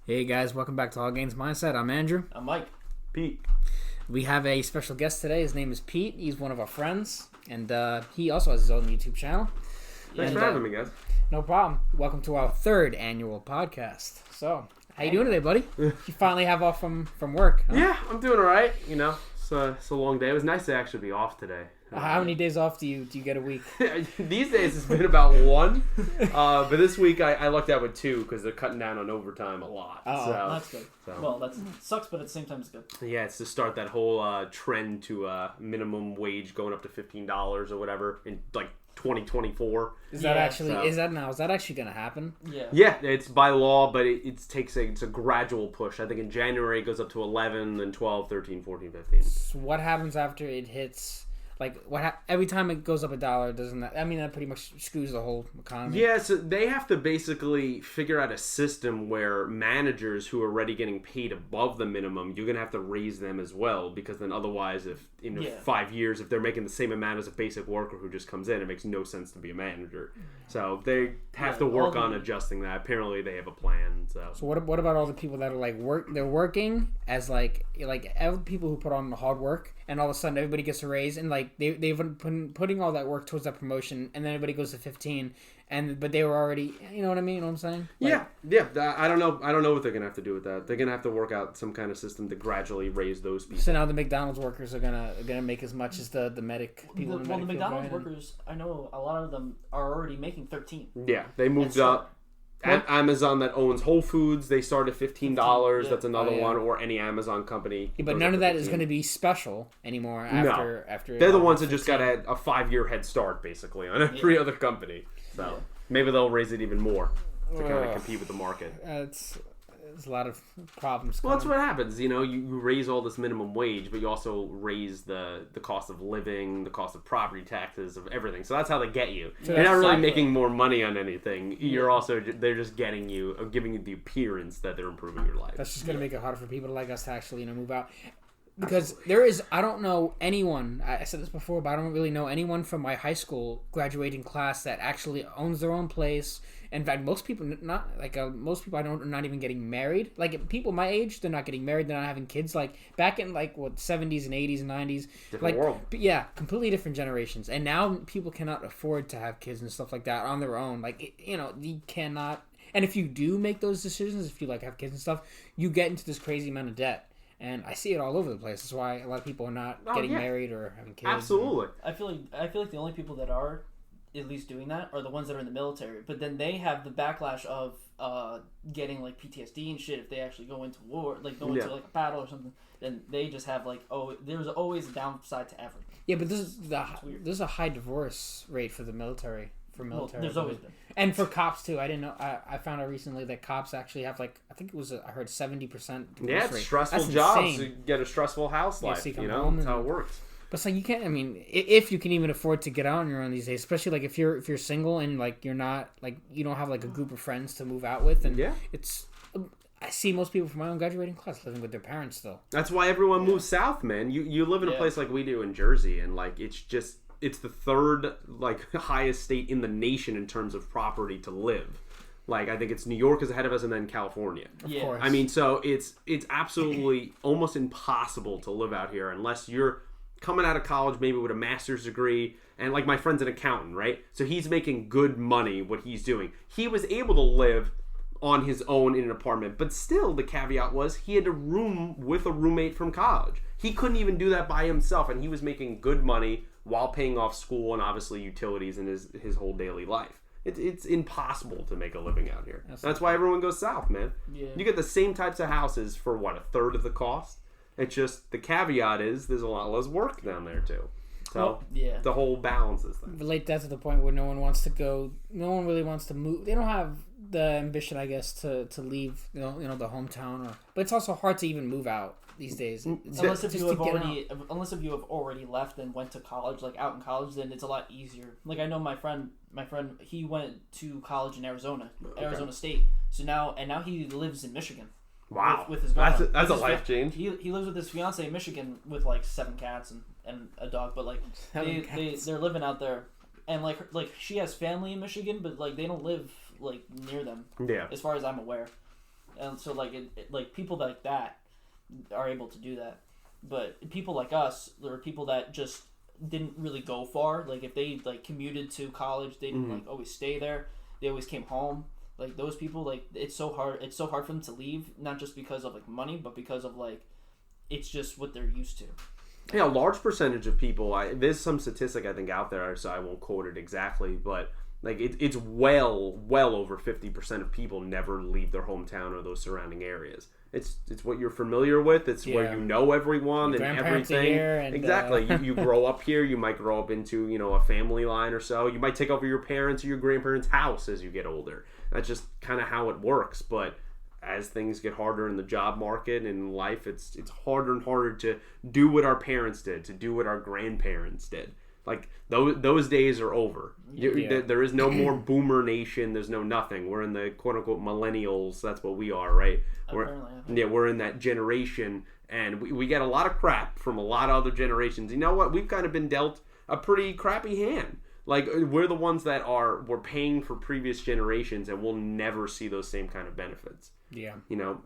Hey guys, welcome back to All Gains Mindset. I'm Andrew. I'm Mike. Pete. We have a special guest today. His name is Pete. He's one of our friends, and he also has his own YouTube channel. Thanks for having me, guys. No problem. Welcome to our third annual podcast. So, how you doing today, buddy? You finally have off from work, huh? Yeah, I'm doing all right. You know, it's a long day. It was nice to actually be off today. How many days off do you get a week? These days it's been about one, but this week I lucked out with two because they're cutting down on overtime a lot. Oh, so, That's good. Well, that sucks, but at the same time, it's good. yeah, it's to start that whole trend to minimum wage going up to $15 or whatever in like 2024. Is Yeah, that actually so- is that actually gonna happen? Yeah. Yeah, it's by law, but it's a gradual push. I think in January it goes up to 11, then 12, 13, 14, 15. So what happens after it hits? Like every time it goes up $1, doesn't that? I mean, that pretty much screws the whole economy. Yeah, so they have to basically figure out a system where managers who are already getting paid above the minimum, you're going to have to raise them as well, because then otherwise, if in 5 years, if they're making the same amount as a basic worker who just comes in, it makes no sense to be a manager. So they have to work on adjusting that. Apparently, they have a plan. So what about all the people that are like they're working as like people who put on the hard work, and all of a sudden everybody gets a raise, and like they've been putting all that work towards that promotion, and then everybody goes to 15, but they were already, you know what I mean? You know what I'm saying? Like, yeah. I don't know what they're gonna have to do with that. They're gonna have to work out some kind of system to gradually raise those people. So now the McDonald's workers are gonna make as much as the medic people. The McDonald's workers, I know a lot of them are already making 13. Yeah, they moved up. Amazon that owns Whole Foods, they start at $15. Yeah. That's another one, or any Amazon company. Yeah, but none of that is going to be special anymore after. They're the ones that just got a 5-year head start, basically, on every other company. So maybe they'll raise it even more to kind of compete with the market. There's a lot of problems. Well, that's what happens. You know, you raise all this minimum wage, but you also raise the cost of living, the cost of property taxes, of everything. So that's how they get you. So you're not really making more money on anything. You're also, they're just getting you, giving you the appearance that they're improving your life. That's just going to make it harder for people like us to actually, move out. Because there is, I don't know anyone, I said this before, but I don't really know anyone from my high school graduating class that actually owns their own place. In fact, most people I know are not even getting married. Like, people my age, they're not getting married, they're not having kids. Like, back in, 70s and 80s and 90s. Different world. Yeah, completely different generations. And now people cannot afford to have kids and stuff like that on their own. You cannot. And if you do make those decisions, if you, have kids and stuff, you get into this crazy amount of debt. And I see it all over the place. That's why a lot of people are not getting married or having kids. Absolutely. I feel like the only people that are at least doing that are the ones that are in the military. But then they have the backlash of getting PTSD and shit if they actually go into war, go into a battle or something. Then they just have there's always a downside to everything. Yeah, but there's a high divorce rate for the military. There's always been. And for cops too. I didn't know. I found out recently that cops actually have I think it was I heard 70% divorce Yeah, it's rate. stressful That's jobs. insane. You get a stressful house life. so you come That's home how it works. But it's you can't. I mean, if you can even afford to get out on your own these days, especially if you're single and you're not you don't have a group of friends to move out with, and it's. I see most people from my own graduating class living with their parents still. That's why everyone moves south, man. You live in a place like we do in Jersey, and it's the third highest state in the nation in terms of property to live. I think it's New York is ahead of us, and then California. Of course. I mean, so it's absolutely almost impossible to live out here unless you're coming out of college maybe with a master's degree. And my friend's an accountant, right? So he's making good money what he's doing. He was able to live on his own in an apartment, but still the caveat was he had a room with a roommate from college. He couldn't even do that by himself, and he was making good money while paying off school and obviously utilities in his whole daily life. It's impossible to make a living out here. That's why everyone goes south, man. Yeah. You get the same types of houses for a third of the cost. It's just the caveat is there's a lot less work down there too. So the whole balances thing. Relate that to the point where no one wants to go. No one really wants to move. They don't have the ambition, I guess, to leave. The hometown. But it's also hard to even move out these days. Unless if you have already left and went to college, out in college, then it's a lot easier. I know my friend, he went to college in Arizona State. So now he lives in Michigan. Wow, with his girlfriend. That's a life change. He lives with his fiance in Michigan with 7 cats and a dog, but they're living out there, and she has family in Michigan, but they don't live near them. Yeah, as far as I'm aware. and so like like people like that are able to do that, but people like us, there are people that just didn't really go far. Like if they like commuted to college, they didn't like always stay there. They always came home. Like those people, like it's so hard for them to leave, not just because of like money, but because of like it's just what they're used to. Yeah, a large percentage of people. There's some statistic I think out there, so I won't quote it exactly, but like it's well over 50% of people never leave their hometown or those surrounding areas. It's what you're familiar with. It's where you know everyone and everything. Exactly. You grow up here. You might grow up into a family line or so. You might take over your parents' or your grandparents' house as you get older. That's just kind of how it works. But as things get harder in the job market and in life, it's harder and harder to do what our parents did, to do what our grandparents did. Like those days are over. There is no more boomer nation. There's no nothing. We're in the quote unquote millennials. That's what we are, right? We're in that generation, and we get a lot of crap from a lot of other generations. You know what? We've kind of been dealt a pretty crappy hand. Like we're the ones that we're paying for previous generations, and we'll never see those same kind of benefits. Yeah.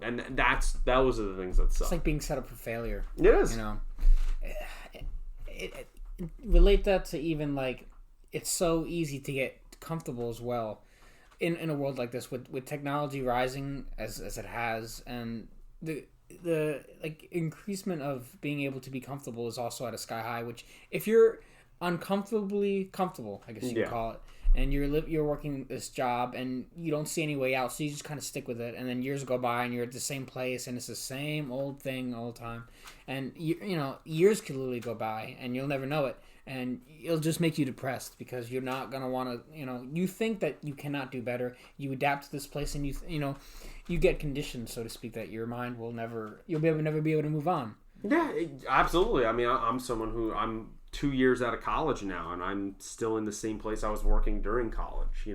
And those are the things that suck. It's like being set up for failure. It is. Relate that to even like it's so easy to get comfortable as well in a world like this with technology rising as it has, and the like increasement of being able to be comfortable is also at a sky high, which if you're uncomfortably comfortable, I guess you could call it, and you're working this job and you don't see any way out, so you just kind of stick with it, and then years go by and you're at the same place and it's the same old thing all the time, and years could literally go by and you'll never know it, and it'll just make you depressed because you're not gonna want to, you think that you cannot do better, you adapt to this place, and you get conditioned, so to speak, that your mind will never be able to move on. Yeah, absolutely. I mean, I'm someone who I'm 2 years out of college now, and I'm still in the same place I was working during college,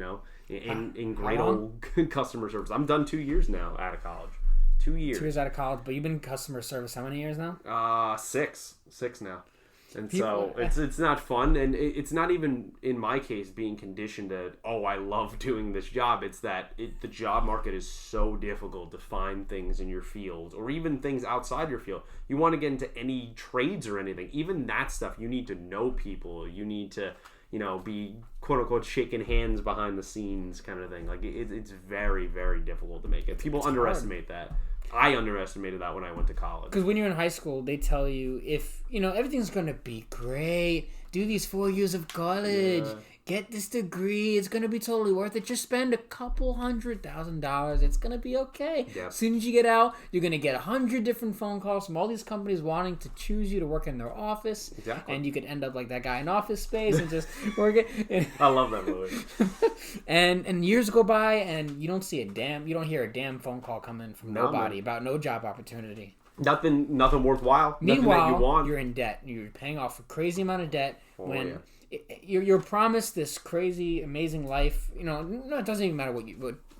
in great old customer service. I'm done 2 years now out of college. 2 years. 2 years out of college, but you've been in customer service how many years now? 6 now. And so it's not fun, and it's not even, in my case, being conditioned to, I love doing this job. It's that the job market is so difficult to find things in your field, or even things outside your field. You want to get into any trades or anything, even that stuff, you need to know people. You need to, be quote-unquote shaking hands behind the scenes kind of thing. Like, it's very, very difficult to make it. People underestimate that. I underestimated that when I went to college. Because when you're in high school, they tell you if, everything's going to be great, do these 4 years of college, get this degree, it's going to be totally worth it. Just spend a couple $100,000. It's going to be okay. Yep. As soon as you get out, you're going to get 100 different phone calls from all these companies wanting to choose you to work in their office. Exactly. And you could end up like that guy in Office Space and just work it. I love that movie. and years go by and you don't hear a damn phone call coming from nobody about no job opportunity. Nothing worthwhile. Meanwhile, nothing that you want. You're in debt. You're paying off a crazy amount of debt you're promised this crazy, amazing life. It doesn't even matter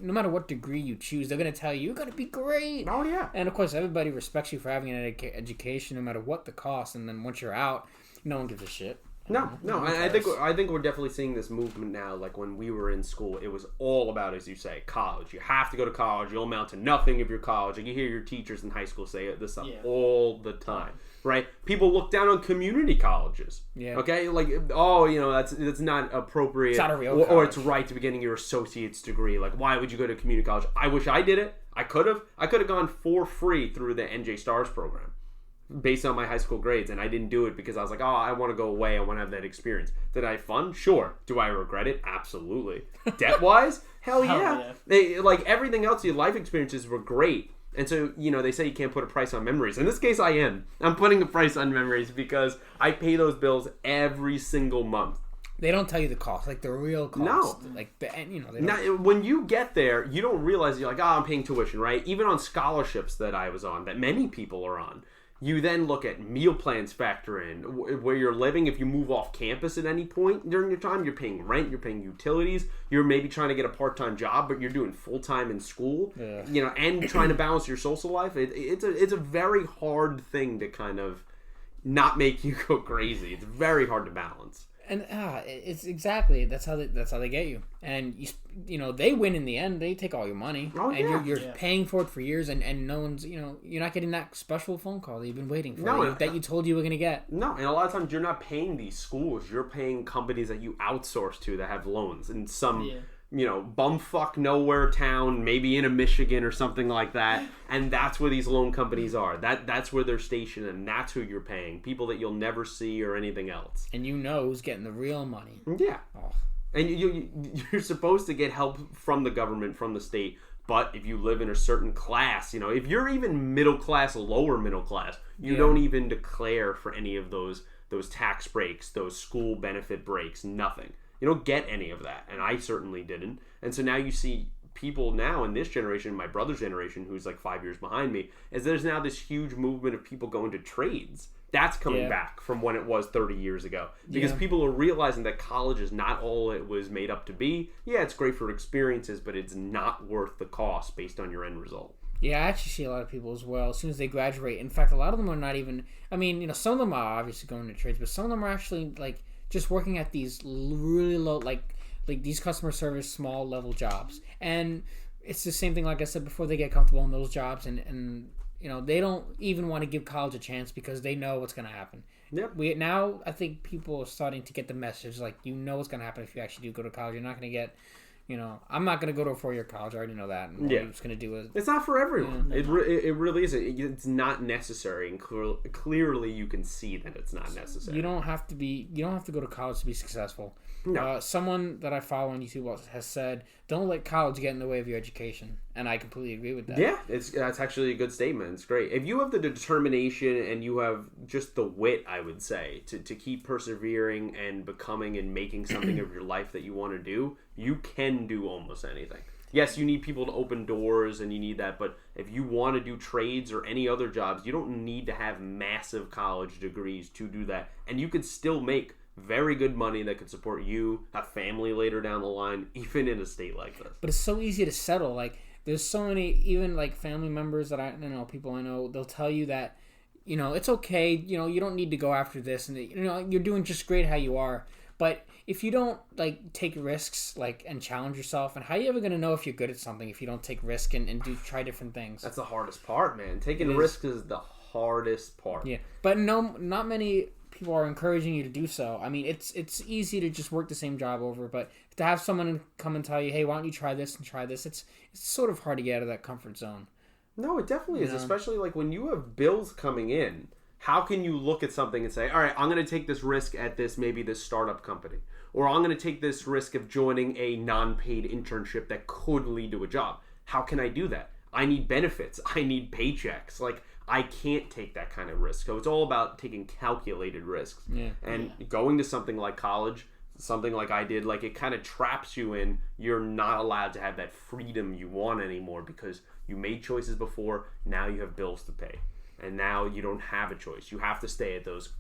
no matter what degree you choose, they're going to tell you, you're going to be great. Oh, yeah. And, of course, everybody respects you for having an education, no matter what the cost. And then once you're out, no one gives a shit. No. I think we're definitely seeing this movement now. Like when we were in school, it was all about, as you say, college. You have to go to college. You'll amount to nothing if you're college. Like you hear your teachers in high school say this stuff all the time, right? People look down on community colleges. Yeah. Okay. Like that's not appropriate. It's not a real college. Or it's right to be getting your associate's degree. Like why would you go to community college? I wish I did it. I could have gone for free through the NJ Stars program, based on my high school grades, and I didn't do it because I was like, I want to go away. I want to have that experience. Did I have fun? Sure. Do I regret it? Absolutely. Debt-wise? Hell yeah. Like everything else, your life experiences were great. And so, they say you can't put a price on memories. In this case, I am. I'm putting a price on memories because I pay those bills every single month. They don't tell you the cost, like the real cost. No. Like, they don't. Now, when you get there, you don't realize, you're like, I'm paying tuition, right? Even on scholarships that I was on, that many people are on, you then look at meal plans factor in, where you're living. If you move off campus at any point during your time, you're paying rent, you're paying utilities, you're maybe trying to get a part-time job, but you're doing full-time in school, and trying to balance your social life. It's a very hard thing to kind of not make you go crazy. It's very hard to balance. And it's exactly that's how they get you. And you know they win in the end. They take all your money, and you're paying for it for years, and no one's you're not getting that special phone call that you've been waiting for that you told you were gonna get. No, and a lot of times you're not paying these schools. You're paying companies that you outsource to that have loans in some. Bumfuck nowhere town, maybe in a Michigan or something like that, and that's where these loan companies are. That's where they're stationed, and that's who you're paying. People that you'll never see or anything else. And who's getting the real money. Yeah. Oh. And you're supposed to get help from the government, from the state, but if you live in a certain class, if you're even middle class, lower middle class, you don't even declare for any of those tax breaks, those school benefit breaks, nothing. You don't get any of that, and I certainly didn't. And so now you see people now in this generation, my brother's generation, who's like 5 years behind me, is there's now this huge movement of people going to trades. That's coming back from when it was 30 years ago. Because people are realizing that college is not all it was made up to be. Yeah, it's great for experiences, but it's not worth the cost based on your end result. Yeah, I actually see a lot of people as well, as soon as they graduate. In fact, a lot of them are not even, some of them are obviously going to trades, but some of them are actually like just working at these really low, like these customer service small level jobs. And it's the same thing, like I said before, they get comfortable in those jobs and they don't even want to give college a chance because they know what's going to happen. Yep. Now I think people are starting to get the message, like, what's going to happen if you actually do go to college. You're not going to get, I'm not going to go to a 4-year college. I already know that. And I'm just going to do it. It's not for everyone. It really isn't. It's not necessary, and clearly you can see that it's not necessary. You don't have to go to college to be successful. No. Someone that I follow on YouTube has said, "Don't let college get in the way of your education," and I completely agree with that. Yeah, that's actually a good statement. It's great. If you have the determination and you have just the wit, I would say, to keep persevering and becoming and making something of your life that you want to do, you can do almost anything. Yes, you need people to open doors and you need that, but if you want to do trades or any other jobs, you don't need to have massive college degrees to do that, and you could still make very good money that could support you, a family later down the line, even in a state like this. But it's so easy to settle. Like, there's so many, even like family members that people I know, they'll tell you that, it's okay, you don't need to go after this, and you're doing just great how you are. But if you don't like take risks, and challenge yourself, and how are you ever gonna know if you're good at something if you don't take risk and try different things? That's the hardest part, man. Taking risks is the hardest part. Yeah, but not many people are encouraging you to do so. It's easy to just work the same job over, but to have someone come and tell you, hey, why don't you try this and try this, it's sort of hard to get out of that comfort zone. No, it definitely is, especially like when you have bills coming in. How can you look at something and say, all right, I'm going to take this risk at this startup company, or I'm going to take this risk of joining a non-paid internship that could lead to a job. How can I do that? I need benefits. I need paychecks. I can't take that kind of risk. So it's all about taking calculated risks. Yeah. And going to something like college, something like I did, it kind of traps you in. You're not allowed to have that freedom you want anymore because you made choices before. Now you have bills to pay. And now you don't have a choice. You have to stay at those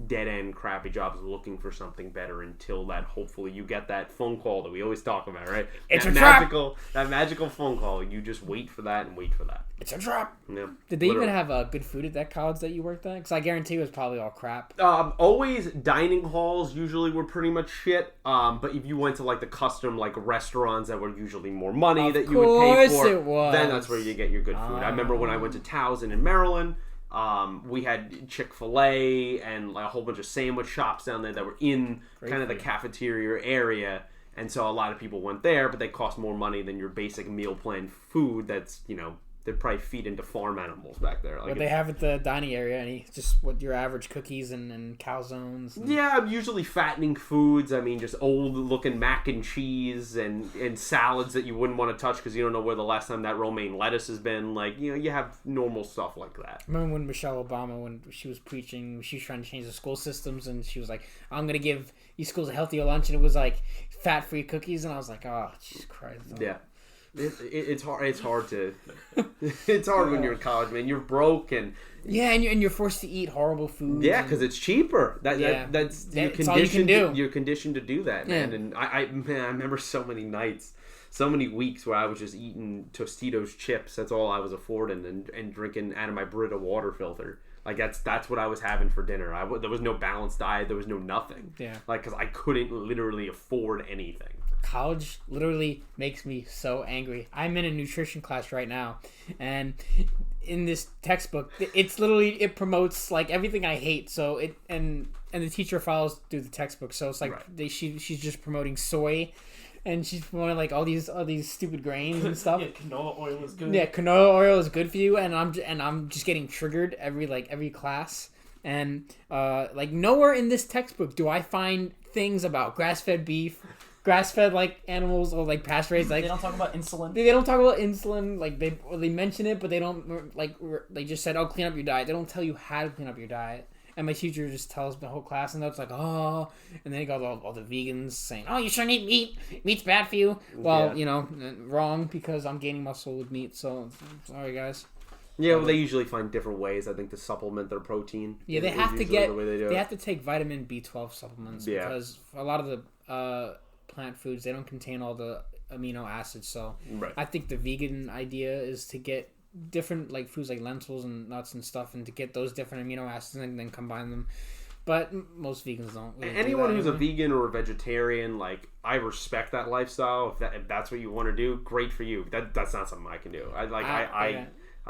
dead-end crappy jobs looking for something better until that hopefully you get that phone call that we always talk about, right? It's a trap. That magical phone call. You just wait for that and wait for that. It's a trap. Yeah. Did they even have good food at that college that you worked at? Because I guarantee it was probably all crap. Always dining halls usually were pretty much shit. But if you went to the custom restaurants that were usually more money that you would pay for, then that's where you get your good food. I remember when I went to Towson in Maryland. We had Chick-fil-A and a whole bunch of sandwich shops down there that were in kind of the cafeteria area, and so a lot of people went there, but they cost more money than your basic meal plan food that's, they'd probably feed into farm animals back there. What they have at the dining area, just what your average cookies and calzones. Yeah, usually fattening foods. Just old-looking mac and cheese and salads that you wouldn't want to touch because you don't know where the last time that romaine lettuce has been. You have normal stuff like that. Remember when Michelle Obama, when she was preaching, she was trying to change the school systems, and she was like, I'm going to give these schools a healthier lunch, and it was fat-free cookies, and I was like, oh, Jesus Christ. Yeah. It's hard. It's hard to. It's hard when you're in college, man. You're broke and you're forced to eat horrible food. Yeah, because it's cheaper. That's all you can do. You're conditioned to do that, man. And I remember so many nights so many weeks where I was just eating Tostitos chips. That's all I was affording, and drinking out of my Brita water filter. Like that's what I was having for dinner. There was no balanced diet. There was no nothing. Yeah. Like, because I couldn't literally afford anything. College literally makes me so angry. I'm in a nutrition class right now, and in this textbook, it promotes like everything I hate. So and the teacher follows through the textbook. So it's like she's just promoting soy. And she's promoting like all these stupid grains and stuff. Yeah, canola oil is good. Yeah, canola oil is good for you, and I'm just getting triggered every class. And like nowhere in this textbook do I find things about grass-fed beef, grass-fed like animals, or like pasture-raised. Like they don't talk about insulin. They don't talk about insulin. Like they mention it, but they don't like they just said, "Oh, clean up your diet." They don't tell you how to clean up your diet. And my teacher just tells the whole class, and it's like, oh, and then he got all the vegans saying, oh, you shouldn't eat meat. Meat's bad for you. Well, wrong, because I'm gaining muscle with meat. So sorry, guys. Yeah, well, they usually find different ways, I think, to supplement their protein. Yeah, they have to take vitamin B12 supplements because a lot of the plant foods, they don't contain all the amino acids. So I think the vegan idea is to get different like foods like lentils and nuts and stuff, and to get those different amino acids and then combine them. But most vegans don't really anyone who's a vegan or a vegetarian, like, I respect that lifestyle. If that's what you want to do, great for you. That's not something I can do. I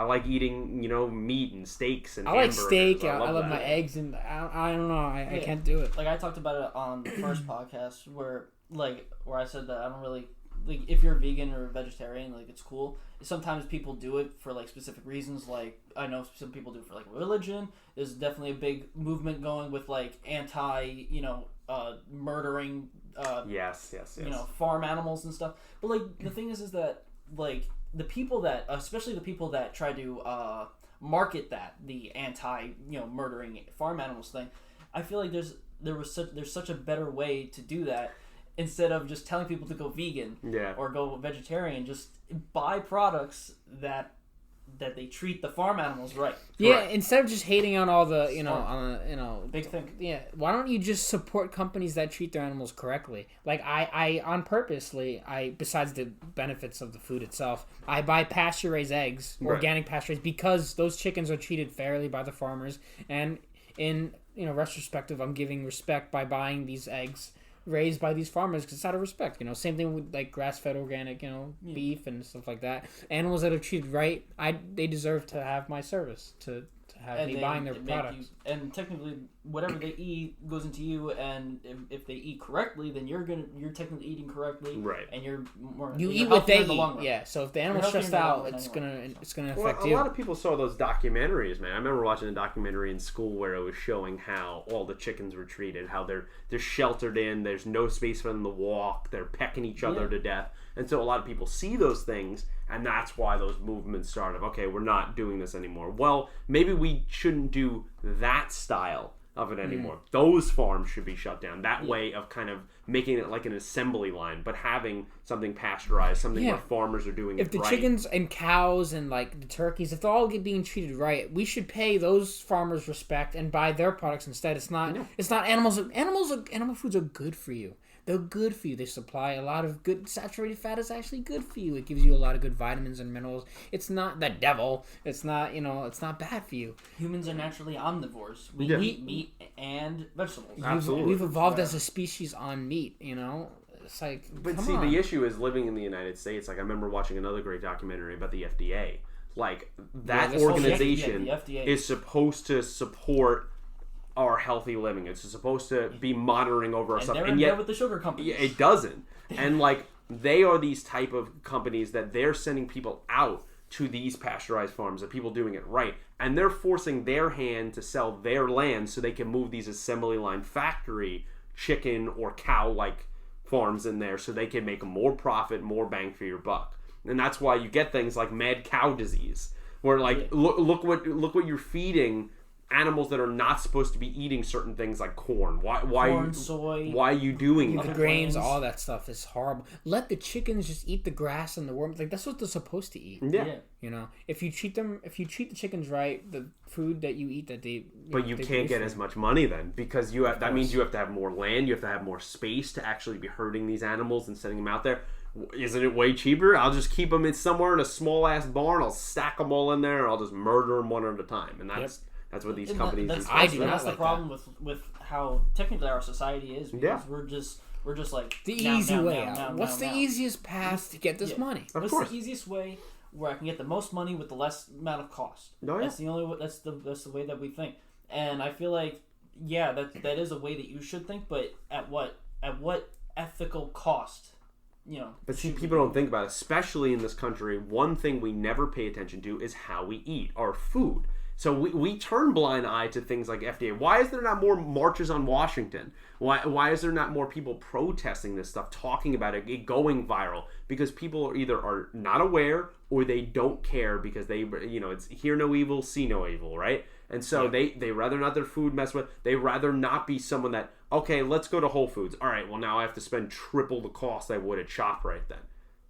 like eating, meat and steaks and I like steak. I love my eggs, and I don't know. I can't do it. Like, I talked about it on the first podcast where I said that I don't really like, if you're vegan or vegetarian, like, it's cool. Sometimes people do it for like specific reasons. Like, I know some people do it for like religion. There's definitely a big movement going with like anti, murdering. Yes. Farm animals and stuff. But like the thing is that like the people that, especially the people that try to market the anti, murdering farm animals thing, I feel like there's such a better way to do that. Instead of just telling people to go vegan or go vegetarian, just buy products that they treat the farm animals right. Yeah, instead of just hating on all the big thing. Yeah, why don't you just support companies that treat their animals correctly? Like I on purposely, besides the benefits of the food itself, I buy pasture raised eggs, organic pasture raised, because those chickens are treated fairly by the farmers, and in retrospective, I'm giving respect by buying these eggs raised by these farmers because it's out of respect. Same thing with like grass-fed organic, beef and stuff like that. Animals that are treated right, they deserve to have my service, to have me buying their products. And technically, whatever they eat goes into you, and if they eat correctly, then you're technically eating correctly, right? And you're eat what they eat. Yeah. So if the animal's stressed out, it's gonna affect you. A lot of people saw those documentaries, man. I remember watching a documentary in school where it was showing how all the chickens were treated, how they're sheltered in, there's no space for them to walk, they're pecking each other to death, and so a lot of people see those things. And that's why those movements started. Okay, we're not doing this anymore. Well, maybe we shouldn't do that style of it anymore. Those farms should be shut down. That way of kind of making it like an assembly line, but having something pasteurized, something where farmers are doing it right. If the chickens and cows and like the turkeys, if they're all being treated right, we should pay those farmers respect and buy their products instead. It's not animals. Animal foods are good for you. They're good for you. They supply a lot of good saturated fat. Is actually good for you. It gives you a lot of good vitamins and minerals. It's not the devil. It's not, it's not bad for you. Humans are naturally omnivores. We eat meat and vegetables. Absolutely. We've evolved as a species on meat, It's like, but see, the issue is living in the United States. Like, I remember watching another great documentary about the FDA. Like, that organization the FDA is supposed to support our healthy living. It's supposed to be monitoring over our stuff, and yet with the sugar companies, it doesn't. And like, they are these type of companies that they're sending people out to these pasteurized farms, of people doing it right, and they're forcing their hand to sell their land so they can move these assembly line factory chicken or cow like farms in there so they can make more profit, more bang for your buck. And that's why you get things like mad cow disease, where like look what you're feeding animals that are not supposed to be eating certain things like corn. Corn, soy. Why are you doing the grains? All that stuff is horrible. Let the chickens just eat the grass and the worms. Like, that's what they're supposed to eat. Yeah. If you treat the chickens right, the food that you eat that they. But you can't get as much money then, because that means you have to have more land. You have to have more space to actually be herding these animals and sending them out there. Isn't it way cheaper? I'll just keep them in somewhere in a small ass barn. I'll stack them all in there. And I'll just murder them one at a time. And that's what these companies. That's the problem with how technically our society is. Because we're just like the easy way out. What's the easiest path to get this money? What's the easiest way where I can get the most money with the less amount of cost? That's the only. That's the way that we think. And I feel like that is a way that you should think, but at what ethical cost? But see, people don't think about it, especially in this country. One thing we never pay attention to is how we eat our food. So we turn blind eye to things like FDA. Why is there not more marches on Washington? Why is there not more people protesting this stuff, talking about it going viral? Because people are not aware or they don't care because it's hear no evil, see no evil, right? And so they rather not their food mess with. They rather not be someone that, okay, let's go to Whole Foods. All right, well now I have to spend triple the cost I would at ShopRite then.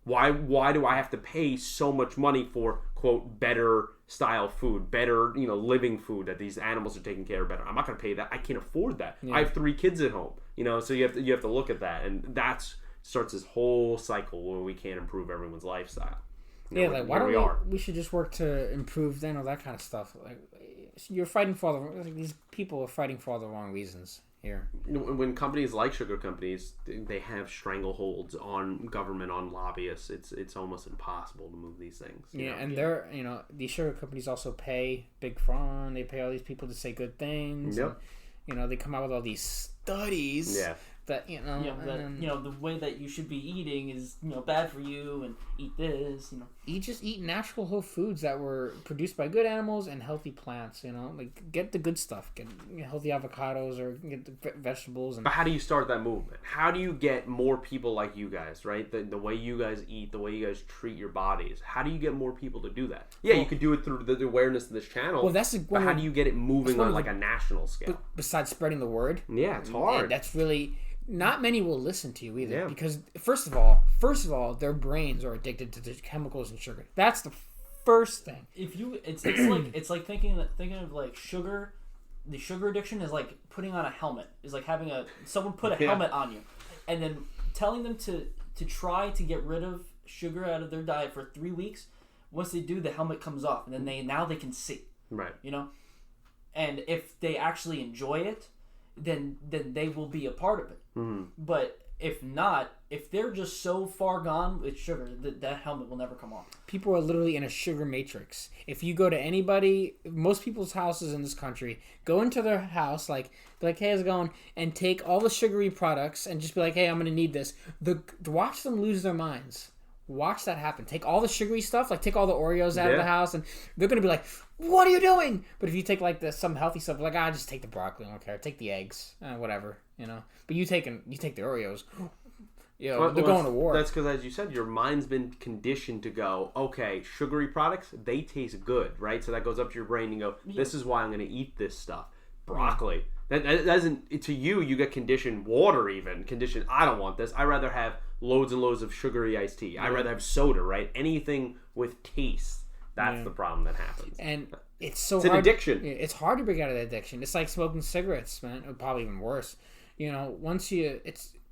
Why do I have to pay so much money for, quote, better style food, better, living food that these animals are taken care of better? I'm not going to pay that. I can't afford that. I have 3 kids at home, so you have to look at that. And that starts this whole cycle where we can't improve everyone's lifestyle. Why don't we should just work to improve then all that kind of stuff. Like, you're fighting for these people are fighting for all the wrong reasons. Here. When companies like sugar companies, they have strangleholds on government, on lobbyists. It's almost impossible to move these things. And they're these sugar companies also pay Big Pharma. They pay all these people to say good things. Yep. And, they come out with all these studies. Yeah. That the way that you should be eating is bad for you, and eat this. Eat natural whole foods that were produced by good animals and healthy plants. Like get the good stuff, get healthy avocados or get the vegetables. But how do you start that movement? How do you get more people like you guys, right? The way you guys eat, the way you guys treat your bodies. How do you get more people to do that? Yeah, you could do it through the awareness of this channel. Well, but how do you get it moving on like a national scale? Besides spreading the word, it's hard. That's really. Not many will listen to you either because first of all, their brains are addicted to the chemicals in sugar. That's the first thing. It's like thinking of like sugar. The sugar addiction is like putting on a helmet. Is like having someone put a helmet on you, and then telling them to try to get rid of sugar out of their diet for 3 weeks. Once they do, the helmet comes off, and then they can see. Right. And if they actually enjoy it, then they will be a part of it. Mm-hmm. But if not, if they're just so far gone with sugar, that helmet will never come off. People are literally in a sugar matrix. If you go to most people's houses in this country, go into their house, be like, hey, how's it going? And take all the sugary products and just be like, hey, I'm going to need this. Watch them lose their minds. Watch that happen. Take all the sugary stuff, take all the Oreos out of the house, and they're going to be like, what are you doing? But if you take some healthy stuff, just take the broccoli, I don't care. Take the eggs, whatever, But you take the Oreos, they're going to war. That's because, as you said, your mind's been conditioned to go, okay, sugary products, they taste good, right? So that goes up to your brain and you go, this is why I'm going to eat this stuff. Broccoli. That doesn't, to you get conditioned, water even, conditioned, I don't want this. I'd rather have loads and loads of sugary iced tea. I'd rather have soda, right? Anything with taste. That's the problem that happens. And it's hard. An addiction. It's hard to break out of that addiction. It's like smoking cigarettes, man. Or probably even worse. Once you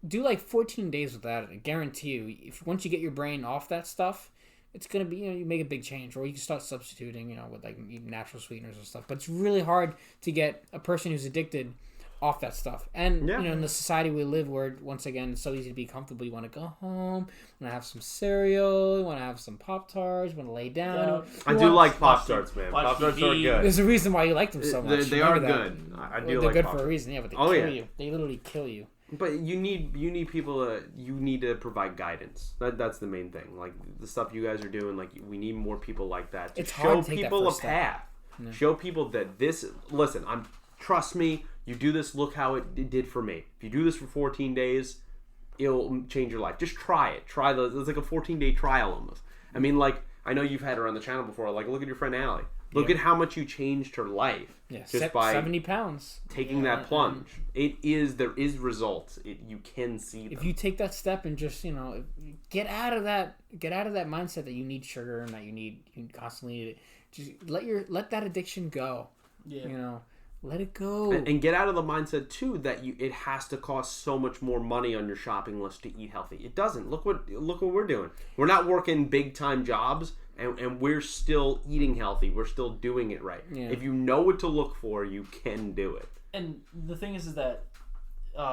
do 14 days without it, I guarantee you, once you get your brain off that stuff, it's gonna be you make a big change. Or you can start substituting, with natural sweeteners and stuff. But it's really hard to get a person who's addicted off that stuff. And in the society we live where, once again, it's so easy to be comfortable. You want to go home, want to have some cereal, you want to have some Pop-Tarts, you want to lay down. I do like Pop-Tarts, man. Pop-Tarts are good. There's a reason why you like them so much. They are good. I do They're like good Pop-Tarts. for a reason, but they kill you. They literally kill you. But you need people you need to provide guidance. That's the main thing. Like the stuff you guys are doing, we need more people like that to show people a path. Yeah. Show people that trust me, you do this, look how it did for me. If you do this for 14 days, it'll change your life. Just try it. It's like a 14-day trial almost. I mean, I know you've had her on the channel before. Look at your friend Allie. Look at how much you changed her life. Yeah, just by 70 pounds. Taking that plunge. There is results. You can see them. If you take that step and just, get out of that mindset that you need sugar and that you constantly need it. Just let that addiction go. Yeah. Let it go. And get out of the mindset too that it has to cost so much more money on your shopping list to eat healthy. It doesn't. Look what we're doing. We're not working big time jobs, and we're still eating healthy. We're still doing it right. Yeah. If you know what to look for, you can do it. And the thing is that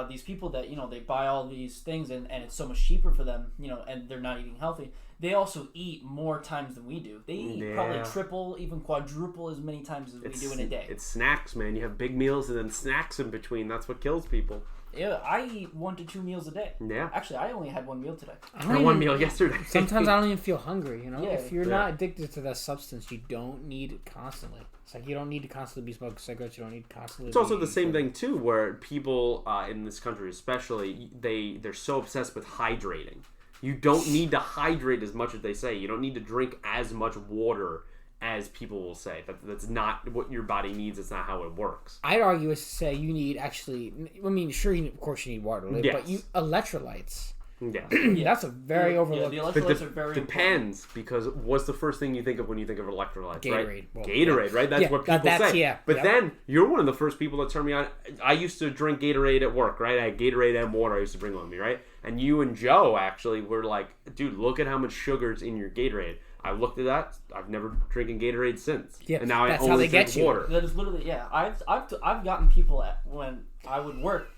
these people that they buy all these things and it's so much cheaper for them, and they're not eating healthy. They also eat more times than we do. They eat probably triple, even quadruple as many times as we do in a day. It's snacks, man. You have big meals and then snacks in between. That's what kills people. Yeah, I eat 1 to 2 meals a day. Yeah. Actually, I only had 1 meal today. I had 1 meal yesterday. Sometimes I don't even feel hungry, Yeah, if you're not Yeah. addicted to that substance, you don't need it constantly. It's like you don't need to constantly be smoking cigarettes. You don't need to constantly. It's also the same thing too, where people in this country, especially, they're so obsessed with hydrating. You don't need to hydrate as much as they say. You don't need to drink as much water as people will say. That's not what your body needs. It's not how it works. I'd argue is to say you need actually. I mean, sure, of course you need water, Yes. but electrolytes. Yeah. That's a very overlooked. Yeah, the electrolytes are very depends important. Because what's the first thing you think of when you think of electrolytes? Gatorade. Right? Well, Gatorade, right? That's what people say. Yeah. But then you're one of the first people that turned me on. I used to drink Gatorade at work, right? I had Gatorade and water I used to bring with me, right? And you and Joe actually were like, dude, look at how much sugar's in your Gatorade. I looked at that. I've never drinking Gatorade since. Yeah, and now that's I only how they drink get you. water. That is literally, yeah. I've gotten people when I would work.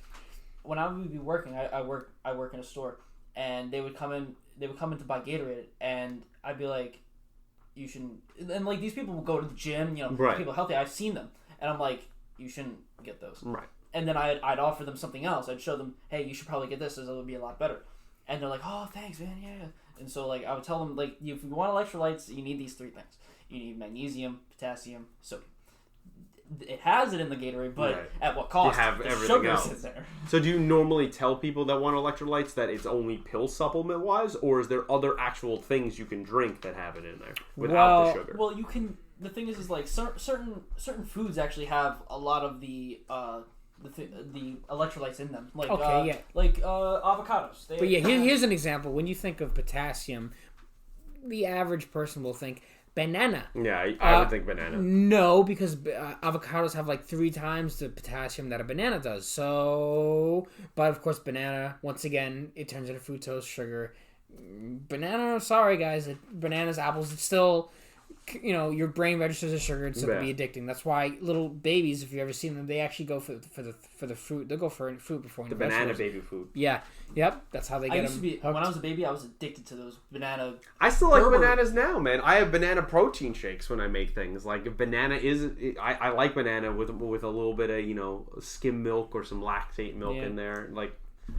When I would be working, I work in a store. And they would come in to buy Gatorade, and I'd be like, you shouldn't. And like these people will go to the gym, right. People healthy. I've seen them, and I'm like, you shouldn't get those. Right. And then I'd offer them something else. I'd show them, hey, you should probably get this, as it would be a lot better. And they're like, oh, thanks, man, yeah. And so like I would tell them, like, if you want electrolytes, you need these 3 things. You need magnesium, potassium, sodium. It has it in the Gatorade, but right. At what cost? You have the everything sugar else. is there. So do you normally tell people that want electrolytes that it's only pill supplement wise, or is there other actual things you can drink that have it in there without the sugar? Well, you can. The thing is like certain foods actually have a lot of the electrolytes in them. Like avocados. But yeah, here's an example. When you think of potassium, the average person will think banana. Yeah, I would think banana. No, because avocados have like 3 times the potassium that a banana does. So, but of course, banana, once again, it turns into fructose sugar. Banana, sorry guys, bananas, apples, it's still, your brain registers as sugar. It's going to be addicting. That's why little babies, if you've ever seen them, they actually go for the fruit. They'll go for fruit before the banana baby food. Yeah, yep. That's how they get them. When I was a baby, I was addicted to those banana. I still like bananas now, man. I have banana protein shakes when I make things. Like if banana I like banana with a little bit of skim milk or some lactate milk in there. Like,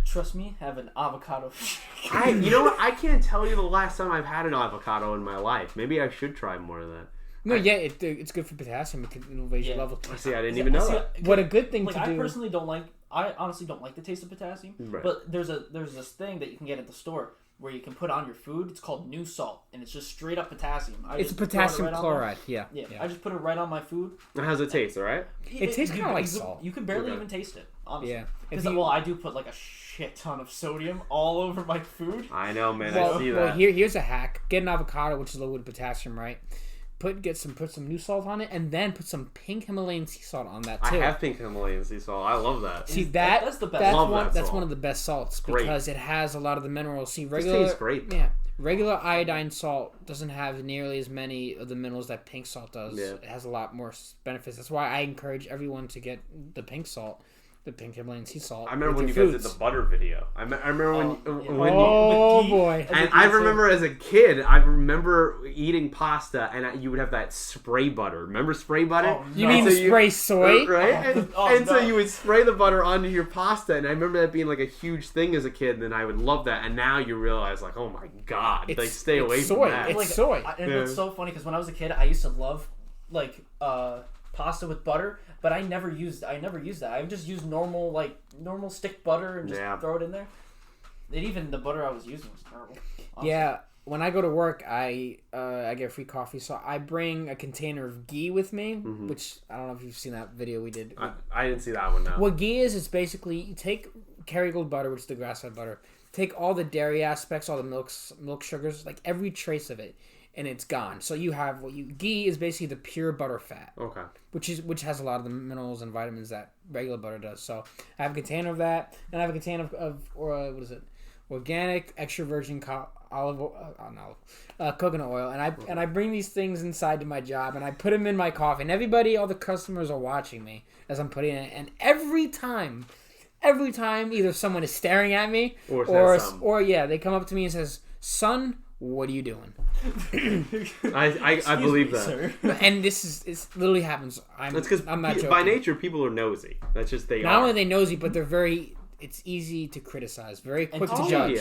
trust me, have an avocado. You know what? I can't tell you the last time I've had an avocado in my life. Maybe I should try more of that. No, it's good for potassium. It can raise your level. See, I didn't even know that. What a good thing to do. I personally don't like. I honestly don't like the taste of potassium. Right. But there's this thing that you can get at the store where you can put on your food. It's called New Salt, and it's just straight up potassium. It's potassium chloride. Yeah. I just put it right on my food. How's it taste? All right. It tastes kind of like salt. You can barely even taste it. Honestly. Yeah. Because I do put like a shit ton of sodium all over my food. I know, man. I see that. Well, here's a hack. Get an avocado, which is loaded with potassium, right? Put some new salt on it, and then put some pink Himalayan sea salt on that too. I have pink Himalayan sea salt. I love that. See that's the best. That's one of the best salts because it has a lot of the minerals. See, It tastes great. Yeah, regular iodine salt doesn't have nearly as many of the minerals that pink salt does. Yeah. It has a lot more benefits. That's why I encourage everyone to get the pink salt. The pink Himalayan sea salt. I remember when you guys did the butter video. I remember when boy! And I remember as a kid, I remember eating pasta, and you would have that spray butter. Remember spray butter? Oh, no. You mean spray soy? Right? So you would spray the butter onto your pasta, and I remember that being like a huge thing as a kid, and then I would love that. And now you realize, like, oh my god, stay away soy. from that. It's soy. And it's so funny because when I was a kid, I used to love pasta with butter, but I never used that. I would just use normal stick butter and just throw it in there. Even the butter I was using was terrible. Honestly. Yeah, when I go to work, I get free coffee, so I bring a container of ghee with me, which I don't know if you've seen that video we did. I didn't see that one. No. What ghee is, it's basically you take Kerrygold butter, which is the grass-fed butter, take all the dairy aspects, all the milk sugars, like every trace of it, and it's gone. So you have ghee is basically the pure butter fat. Okay. Which has a lot of the minerals and vitamins that regular butter does. So I have a container of that, and I have a container of what is it? Organic extra virgin coconut oil, and I bring these things inside to my job, and I put them in my coffee, and all the customers are watching me as I'm putting it, and every time, either someone is staring at me, or they come up to me and says, "Son, what are you doing?" I believe that. Sir. And it literally happens. That's because I'm not joking. by nature people are nosy. That's just they Not are. only are they nosy, but they're very. It's easy to criticize. Very quick to judge.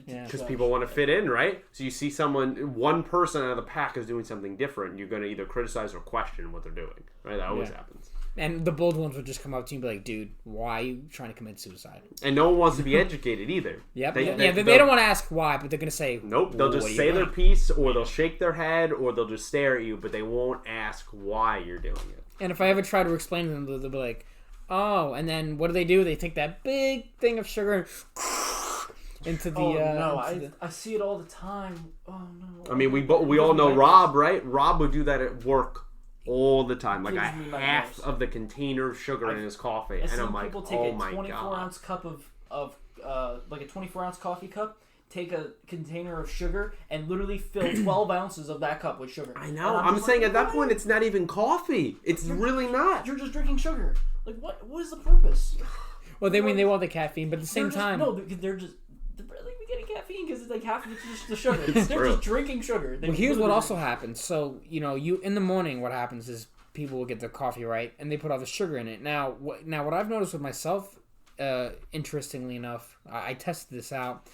Yeah. Because people want to fit in, right? So you see one person out of the pack is doing something different, you're going to either criticize or question what they're doing, right? That always happens. And the bold ones will just come up to you and be like, "Dude, why are you trying to commit suicide?" And no one wants to be educated either. Yep. They don't want to ask why, but they're going to say, nope. They'll just say their piece, or they'll shake their head, or they'll just stare at you, but they won't ask why you're doing it. And if I ever try to explain to them, they'll be like, "Oh," and then what do? They take that big thing of sugar into the. I see it all the time. Oh no! I mean, we all know Rob, right? Rob would do that at work all the time, like half of the container of sugar in his coffee, and I'm like, people take oh a my 24-ounce cup of like a 24-ounce coffee cup. Take a container of sugar and literally fill 12 ounces of that cup with sugar. I know. I'm saying at that point, it's not even coffee. It's really not. You're just drinking sugar. Like, what is the purpose? Well, they they want the caffeine, but at the same time, they're just we getting caffeine because it's like half of it's just the sugar. They're just drinking sugar. Well, here's what also happens. So you in the morning, what happens is people will get their coffee right, and they put all the sugar in it. Now what I've noticed with myself, interestingly enough, I tested this out.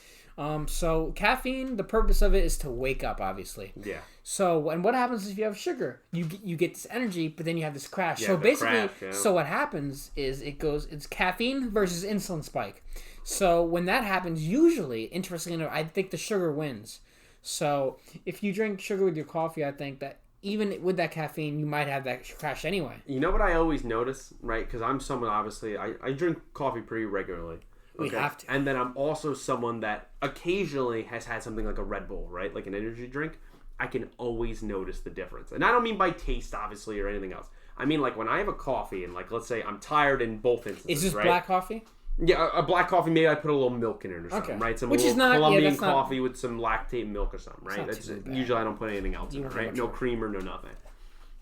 So caffeine, the purpose of it is to wake up, obviously. Yeah. So, and what happens if you have sugar? You get this energy, but then you have this crash. Yeah, so basically, crash, so what happens is it's caffeine versus insulin spike. So when that happens, usually, interestingly enough, I think the sugar wins. So if you drink sugar with your coffee, I think that even with that caffeine, you might have that crash anyway. You know what I always notice, right? Because I'm someone, obviously, I drink coffee pretty regularly. We have to. And then I'm also someone that occasionally has had something like a Red Bull, right? Like an energy drink. I can always notice the difference. And I don't mean by taste, obviously, or anything else. I mean, like, when I have a coffee and, like, let's say I'm tired in both instances, Is this right? black coffee? Yeah, a black coffee, maybe I put a little milk in it or something, right? Some Which is not Colombian coffee with some lactate milk or something, right? That's usually I don't put anything else in it, right? No creamer, no nothing.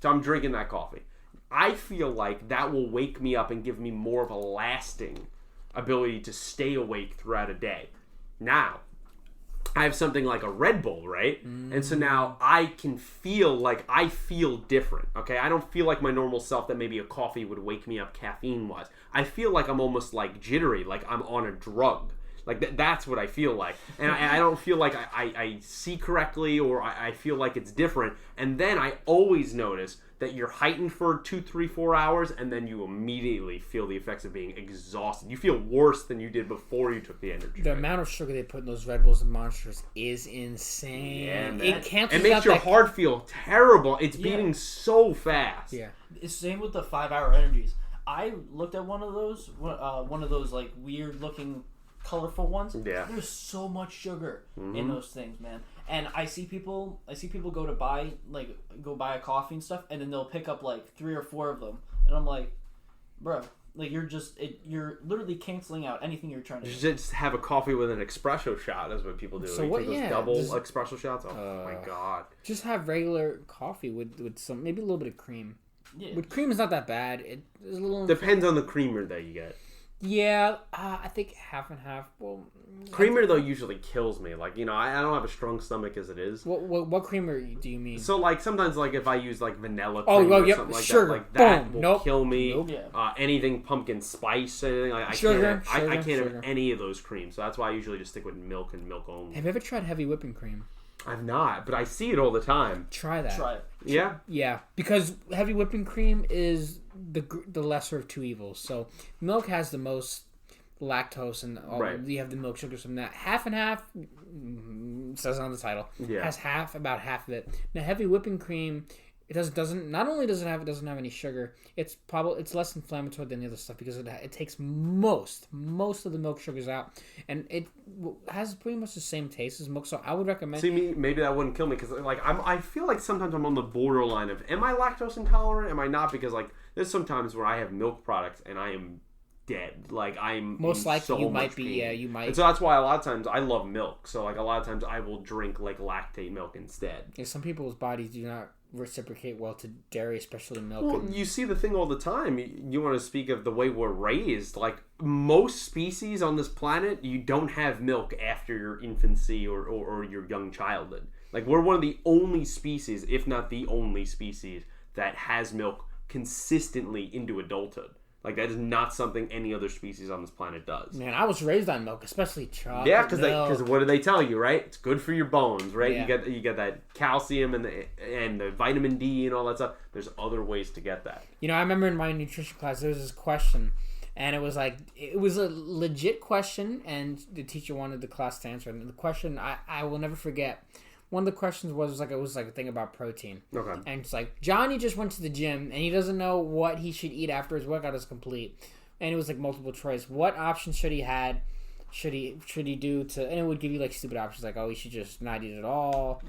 So I'm drinking that coffee. I feel like that will wake me up and give me more of a lasting ability to stay awake throughout a day. Now, I have something like a Red Bull, right? And so now I can feel like I feel different, okay? I don't feel like my normal self that maybe a coffee would wake me up caffeine-wise. I feel like I'm almost like jittery, like I'm on a drug. Like that's what I feel like. And I don't feel like I see correctly, or I feel like it's different. And then I always notice that you're heightened for 2, 3, 4 hours, and then you immediately feel the effects of being exhausted. You feel worse than you did before you took the energy. The amount of sugar they put in those Red Bulls and Monsters is insane. Yeah, man. It makes your heart feel terrible. It's beating so fast. Yeah. It's same with the 5-hour energies. I looked at one of those like weird looking colorful ones. Yeah. There's so much sugar in those things, man. And I see people go buy a coffee and stuff, and then they'll pick up like 3 or 4 of them, and I'm like, bro, like you're literally canceling out anything you're trying to do. Just have a coffee with an espresso shot. That's what people do. So take those double espresso shots. Oh my god. Just have regular coffee with some, maybe a little bit of cream. Yeah. With cream is not that bad. It is a little Depends on the creamer that you get. Yeah, I think half and half. Well, creamer though usually kills me. Like, you know, I don't have a strong stomach as it is. What creamer do you mean? So like sometimes like if I use like vanilla cream or something like sugar. that, like that will kill me. Nope. Anything pumpkin spice, anything like I can't have any of those creams. So that's why I usually just stick with milk and milk only. Have you ever tried heavy whipping cream? I've not, but I see it all the time. Try that. Try it. Yeah? Yeah, because heavy whipping cream is the lesser of two evils. So milk has the most lactose and all. Right. You have the milk sugars from that. Half and half, says on the title, has about half of it. Now heavy whipping cream It doesn't not only doesn't have any sugar. It's less inflammatory than the other stuff because it takes most of the milk sugars out, and it has pretty much the same taste as milk. So I would recommend. See, maybe that wouldn't kill me because like I feel like sometimes I'm on the borderline of am I lactose intolerant? Am I not? Because like there's sometimes where I have milk products and I am dead. Like I'm most likely so you might be. pain. Yeah, you might. And so that's why a lot of times I love milk. So like a lot of times I will drink like lactate milk instead. Yeah, some people's bodies do not reciprocate well to dairy, especially milk. Well, you see the thing all the time. You want to speak of the way we're raised. Like most species on this planet, you don't have milk after your infancy or your young childhood. Like we're one of the only species, if not the only species, that has milk consistently into adulthood. Like that is not something any other species on this planet does. Man, I was raised on milk, especially chocolate. Yeah, because what do they tell you, right? It's good for your bones, right? Yeah. You get that calcium and the vitamin D and all that stuff. There's other ways to get that. You know, I remember in my nutrition class there was this question, and it was a legit question, and the teacher wanted the class to answer it. And the question I will never forget. One of the questions was a thing about protein. Okay. And it's like, Johnny just went to the gym and he doesn't know what he should eat after his workout is complete. And it was like multiple choice. What options should he do to, and it would give you like stupid options like, oh, he should just not eat at all,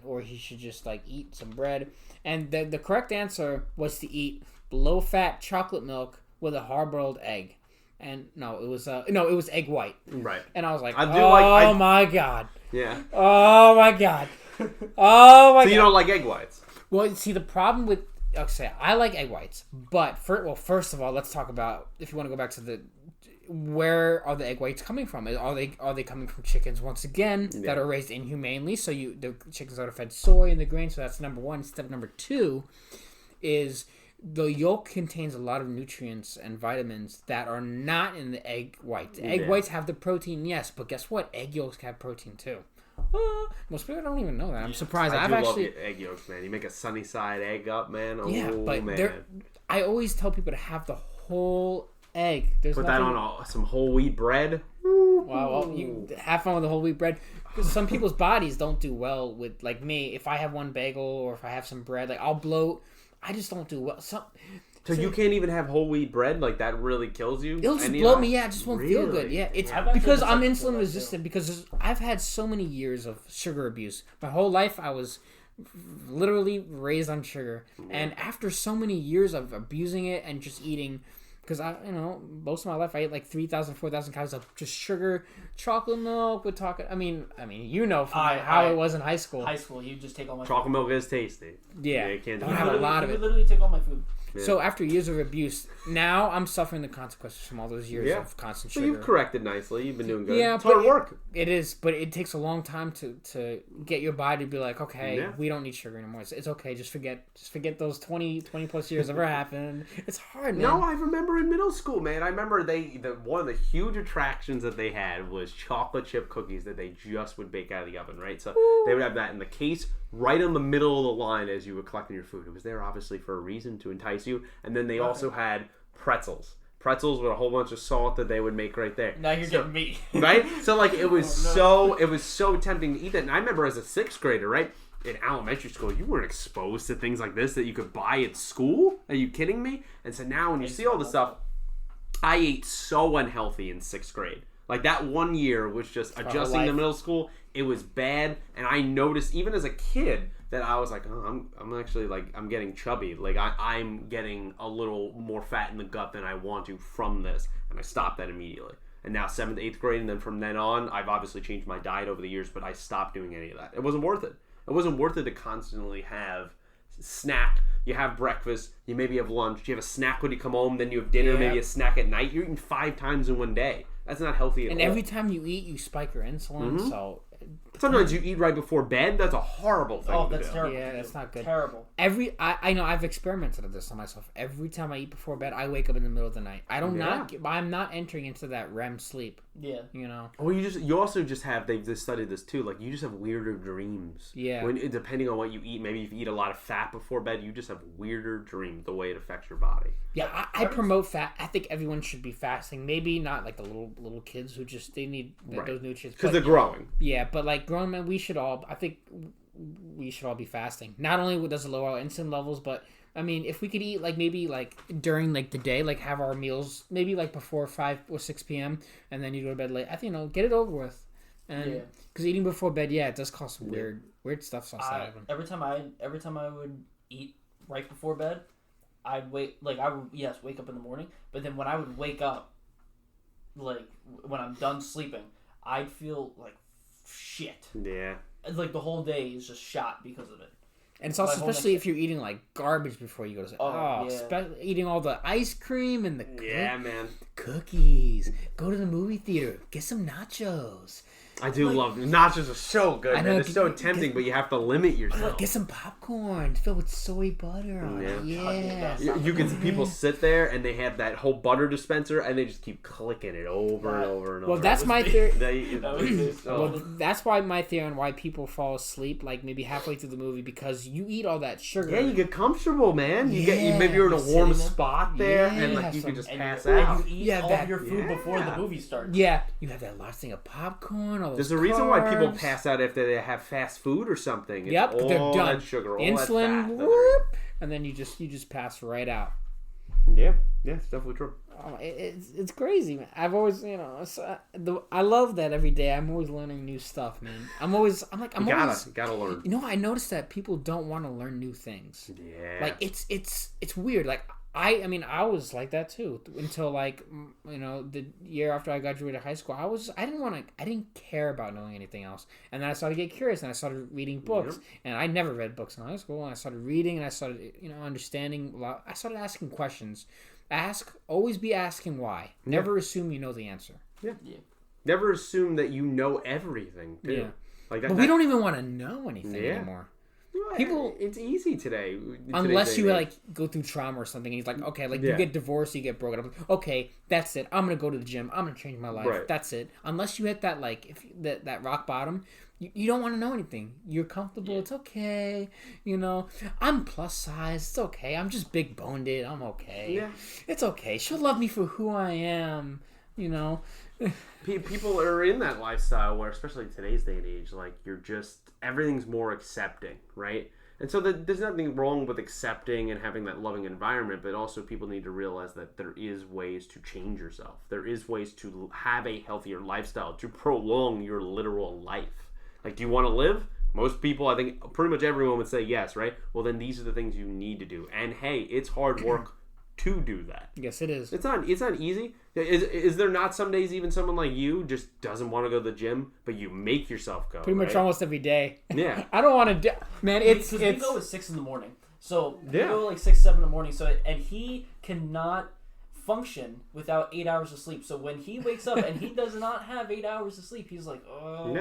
or he should just like eat some bread. And the correct answer was to eat low fat chocolate milk with a hard-boiled egg. And it was egg white. Right. And I was like, my God. Yeah. Oh my God. Oh my God. So you don't like egg whites? Well, see, the problem with I like egg whites, but first of all, let's talk about, if you want to go back to where are the egg whites coming from? Are they coming from chickens once again that are raised inhumanely? So the chickens are fed soy in the grain. So that's number one. Step number two is the yolk contains a lot of nutrients and vitamins that are not in the egg whites. Egg whites have the protein, yes, but guess what? Egg yolks have protein too. Most people don't even know that. I'm surprised. I love egg yolks, man. You make a sunny side egg up, man. Oh, yeah, but man. I always tell people to have the whole egg. Put that on some whole wheat bread. Wow, well, you have fun with the whole wheat bread. Because some people's bodies don't do well with, like me, if I have one bagel or if I have some bread, like I'll bloat. I just don't do well. So you can't even have whole wheat bread? Like that really kills you? It'll just blow me. Yeah, it just won't feel good. Yeah, it's because I'm insulin resistant. Because I've had so many years of sugar abuse. My whole life, I was literally raised on sugar, and after so many years of abusing it and just eating, because most of my life I ate like 3,000, 4,000 calories of just sugar, chocolate milk. We're talking. I mean, how it was in high school. High school, you just take all my chocolate milk is tasty. Yeah, you can't have a lot of it. You literally take all my food. Yeah. So after years of abuse, now I'm suffering the consequences from all those years of constant sugar. But you've corrected nicely. You've been doing good. Yeah, it's hard work. It is, but it takes a long time to get your body to be like, okay, we don't need sugar anymore. It's okay. Just forget those 20 plus years ever happened. It's hard, man. No, I remember in middle school, man. I remember one of the huge attractions that they had was chocolate chip cookies that they just would bake out of the oven, right? So they would have that in the case right in the middle of the line as you were collecting your food. It was there obviously for a reason to entice you. And then they also had pretzels with a whole bunch of salt that they would make right there. Now you're getting me. Right? So like it was so tempting to eat that. And I remember as a 6th grader, right? In elementary school, you weren't exposed to things like this that you could buy at school. Are you kidding me? And so now when you see all this stuff, I ate so unhealthy in 6th grade. Like that one year was just adjusting to middle school. It was bad, and I noticed even as a kid that I was like, oh, I'm actually like I'm getting chubby. Like I'm getting a little more fat in the gut than I want to from this, and I stopped that immediately. And now 7th, 8th grade, and then from then on, I've obviously changed my diet over the years, but I stopped doing any of that. It wasn't worth it. It wasn't worth it to constantly have snack. You have breakfast, you maybe have lunch, you have a snack when you come home, then you have dinner, maybe a snack at night. You're eating 5 times in one day. That's not healthy at all. And every time you eat, you spike your insulin, so... Sometimes you eat right before bed. That's a horrible thing to do. That's terrible. Yeah, that's not good. Terrible. I know I've experimented with this on myself. Every time I eat before bed, I wake up in the middle of the night. I'm not entering into that REM sleep. Yeah. You know. Oh, you also just have, they've just studied this too. Like you just have weirder dreams. Yeah. Depending on what you eat, maybe if you eat a lot of fat before bed, you just have weirder dreams. The way it affects your body. Yeah, I promote fat. I think everyone should be fasting. Maybe not like the little kids who just they need those nutrients because they're growing. Yeah, but like grown men, we should all. I think we should all be fasting. Not only does it lower our insulin levels, but I mean, if we could eat like maybe like during like the day, like have our meals maybe like before 5 or 6 p.m. and then you go to bed late. I think get it over with. And because eating before bed, it does cause some weird stuff. Every time I would eat right before bed, I'd wait. Like I would wake up in the morning, but then when I would wake up, like when I'm done sleeping, I'd feel like shit. Yeah. Like the whole day is just shot because of it. And it's also especially if you're eating like garbage before you go to sleep. Eating all the ice cream and the cookies. Go to the movie theater. Get some nachos. I do love nachos are so good. I know, it's so tempting, but you have to limit yourself. Get some popcorn filled with soy butter on it. Yeah. You can see people sit there and they have that whole butter dispenser and they just keep clicking it over and over and over. Well, that's my theory. Well, that's why my theory on why people fall asleep like maybe halfway through the movie, because you eat all that sugar. Yeah, you get comfortable, man. Maybe you're in a warm spot there and like you can just pass out. And you eat all of your food before the movie starts. Yeah, you have that last thing of popcorn. There's a reason why people pass out after they have fast food or something. It's they're done. That sugar, all insulin, that fat, and then you just pass right out. Yeah, it's definitely true. It's crazy, man. I've always, I love that every day. I'm always learning new stuff, man. You gotta learn. I noticed that people don't want to learn new things. Yeah. Like it's weird. Like I mean, I was like that too until like the year after I graduated high school. I didn't care about knowing anything else, and then I started to get curious and I started reading books. And I never read books in high school. And I started reading and I started understanding a lot. I started asking questions. Always be asking why. Never assume you know the answer. Yeah. Never assume that you know everything too. Yeah. But we don't even want to know anything anymore. People, it's easy today. Unless you like go through trauma or something, and he's like, okay, like you get divorced, you get broken up. Okay, that's it. I'm gonna go to the gym. I'm gonna change my life. Right. That's it. Unless you hit that that rock bottom, you don't want to know anything. You're comfortable. It's okay. I'm plus size. It's okay. I'm just big boned. I'm okay. Yeah. It's okay. She'll love me for who I am. People are in that lifestyle where, especially in today's day and age, like everything's more accepting, right? And so there's nothing wrong with accepting and having that loving environment, but also people need to realize that there is ways to change yourself. There is ways to have a healthier lifestyle, to prolong your literal life. Like, do you want to live? Most people, I think pretty much everyone would say yes, right? Well, then these are the things you need to do. And hey, it's hard work to do that. Yes, it is. It's not easy. Is there not some days even someone like you just doesn't want to go to the gym, but you make yourself go? Pretty much almost every day. Yeah. I don't want to do... Man, we go at 6 in the morning. So we go like 6, 7 in the morning. So and he cannot function without 8 hours of sleep. So when he wakes up and he does not have 8 hours of sleep, he's like, And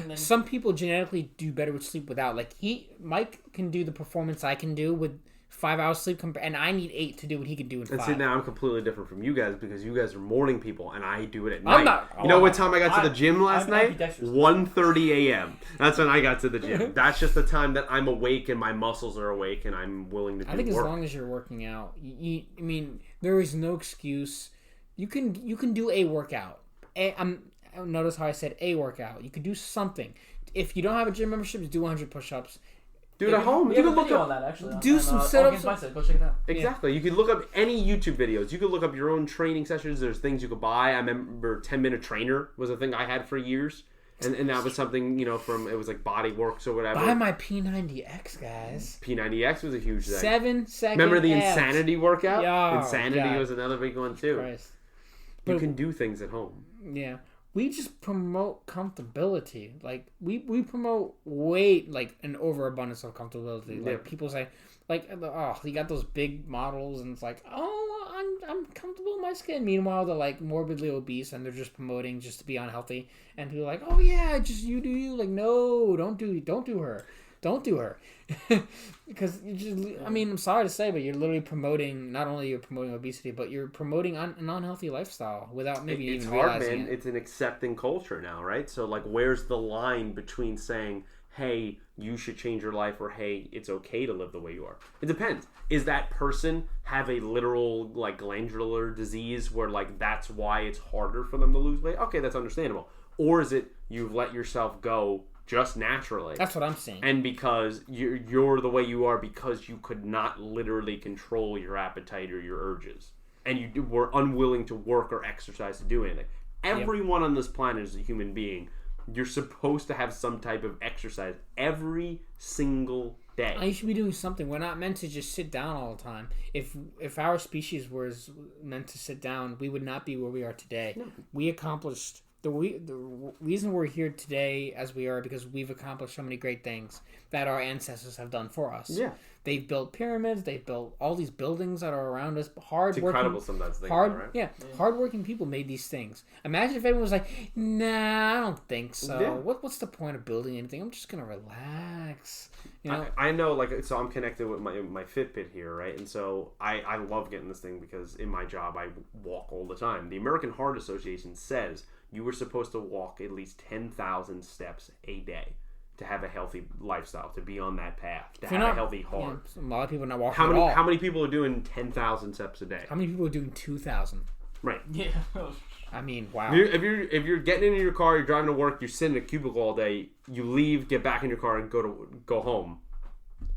then... Some people genetically do better with sleep without. Like Mike can do the performance I can do with 5 hours sleep, and I need 8 to do what he can do in 5. And see, now I'm completely different from you guys because you guys are morning people, and I do it at night. You know what time I got to the gym last night? 1:30 a.m. That's when I got to the gym. That's just the time that I'm awake and my muscles are awake and I'm willing to do work. I think as long as you're working out, I mean, there is no excuse. You can do a workout. Notice how I said a workout. You could do something. If you don't have a gym membership, just do 100 push-ups. Do it at home. You can look up on that actually. Do some sit-ups. Go check it out. Exactly. You could look up any YouTube videos. You could look up your own training sessions. There's things you could buy. I remember 10-minute trainer was a thing I had for years, and that was something from it was like Body Works or whatever. Buy my P90X, guys. P90X was a huge thing. 7 second. Remember the abs. Insanity workout? Oh, Insanity God. was another big one too. Christ. You can do things at home. Yeah. We just promote comfortability. Like we promote weight, like an overabundance of comfortability. Like people say, like, oh, you got those big models, and it's like, oh, I'm comfortable in my skin. Meanwhile, they're like morbidly obese, and they're just promoting just to be unhealthy. And people are like, oh yeah, just you do you. Like, no, don't do her. Don't do her. Because I'm sorry to say, but you're literally promoting, not only you're promoting obesity, but you're promoting an unhealthy lifestyle without maybe even realizing it. It's an accepting culture now, right? So like, where's the line between saying, hey, you should change your life, or hey, it's okay to live the way you are? It depends. Is that person have a literal like glandular disease where like that's why it's harder for them to lose weight? Okay, that's understandable. Or is it you've let yourself go just naturally. That's what I'm saying. And because you're the way you are because you could not literally control your appetite or your urges. And you were unwilling to work or exercise to do anything. Everyone on this planet is a human being. You're supposed to have some type of exercise every single day. You should be doing something. We're not meant to just sit down all the time. If our species was meant to sit down, we would not be where we are today. No. We accomplished... The reason we're here today as we are because we've accomplished so many great things that our ancestors have done for us. Yeah. They've built pyramids. They've built all these buildings that are around us. It's incredible sometimes. Hardworking people made these things. Imagine if everyone was like, nah, I don't think so. Yeah. What's the point of building anything? I'm just going to relax. You know? I know, so I'm connected with my Fitbit here, right? And so I love getting this thing because in my job I walk all the time. The American Heart Association says you were supposed to walk at least 10,000 steps a day to have a healthy lifestyle, to be on that path, to have a healthy heart. Yeah, a lot of people are not walking at all. How many people are doing 10,000 steps a day? How many people are doing 2,000? Right. Yeah. I mean, wow. If you're getting into your car, you're driving to work, you're sitting in a cubicle all day, you leave, get back in your car, and go home.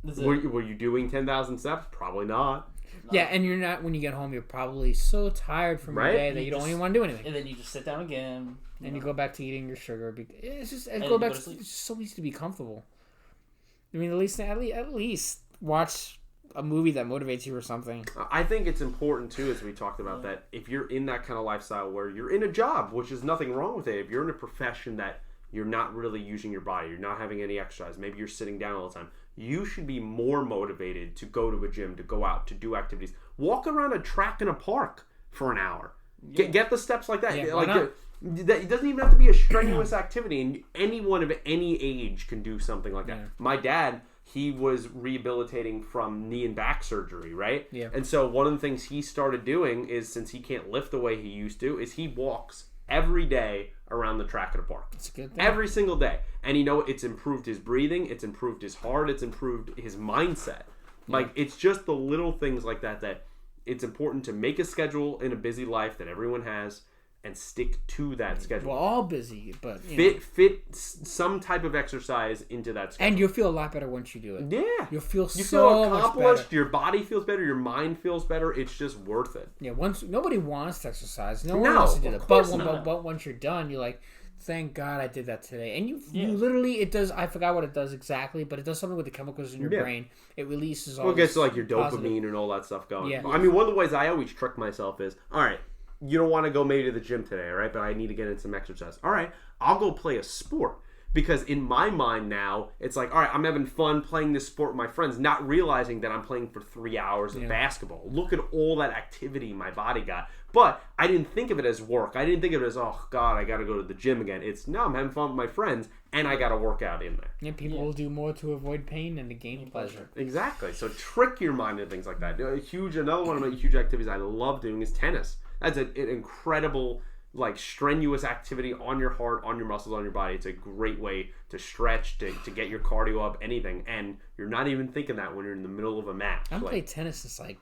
Were you doing 10,000 steps? Probably not. Yeah, and you're not. When you get home, you're probably so tired from your day that you don't even want to do anything. And then you just sit down again. And you go back to eating your sugar. It's just it's so easy to be comfortable. I mean, at least watch a movie that motivates you or something. I think it's important too, as we talked about, that if you're in that kind of lifestyle where you're in a job, which is nothing wrong with it, if you're in a profession that you're not really using your body, you're not having any exercise, maybe you're sitting down all the time, you should be more motivated to go to a gym, to go out, to do activities. Walk around a track in a park for an hour. Yeah. Get the steps like that. Yeah, it doesn't even have to be a strenuous activity, and anyone of any age can do something like that. Yeah. My dad, he was rehabilitating from knee and back surgery, right? Yeah. And so one of the things he started doing is, since he can't lift the way he used to, is he walks every day around the track at a park. That's a good thing. Every single day. And it's improved his breathing, it's improved his heart, it's improved his mindset. Yeah. It's just the little things like that it's important to make a schedule in a busy life that everyone has and stick to that schedule. We're all busy, but fit some type of exercise into that schedule. And you'll feel a lot better once you do it. Yeah. You feel accomplished, much better. Your body feels better, your mind feels better. It's just worth it. Yeah, nobody wants to exercise. No one wants to do that. But once you're done, you're like, thank God I did that today. And you literally, it does, I forgot what it does exactly, but it does something with the chemicals in your brain. It releases all it gets your positive dopamine and all that stuff going. Yeah. I mean, one of the ways I always trick myself is, all right, you don't want to go maybe to the gym today, right? But I need to get in some exercise. All right, I'll go play a sport. Because in my mind now, it's like, all right, I'm having fun playing this sport with my friends, not realizing that I'm playing for 3 hours of basketball. Look at all that activity my body got. But I didn't think of it as work. I didn't think of it as, oh, God, I got to go to the gym again. It's, no, I'm having fun with my friends, and I got to work out in there. Yeah, people will do more to avoid pain than to gain pleasure. Exactly. So trick your mind into things like that. Another one of my huge activities I love doing is tennis. That's an incredible, strenuous activity on your heart, on your muscles, on your body. It's a great way to stretch, to get your cardio up, anything. And you're not even thinking that when you're in the middle of a match. I haven't played tennis since we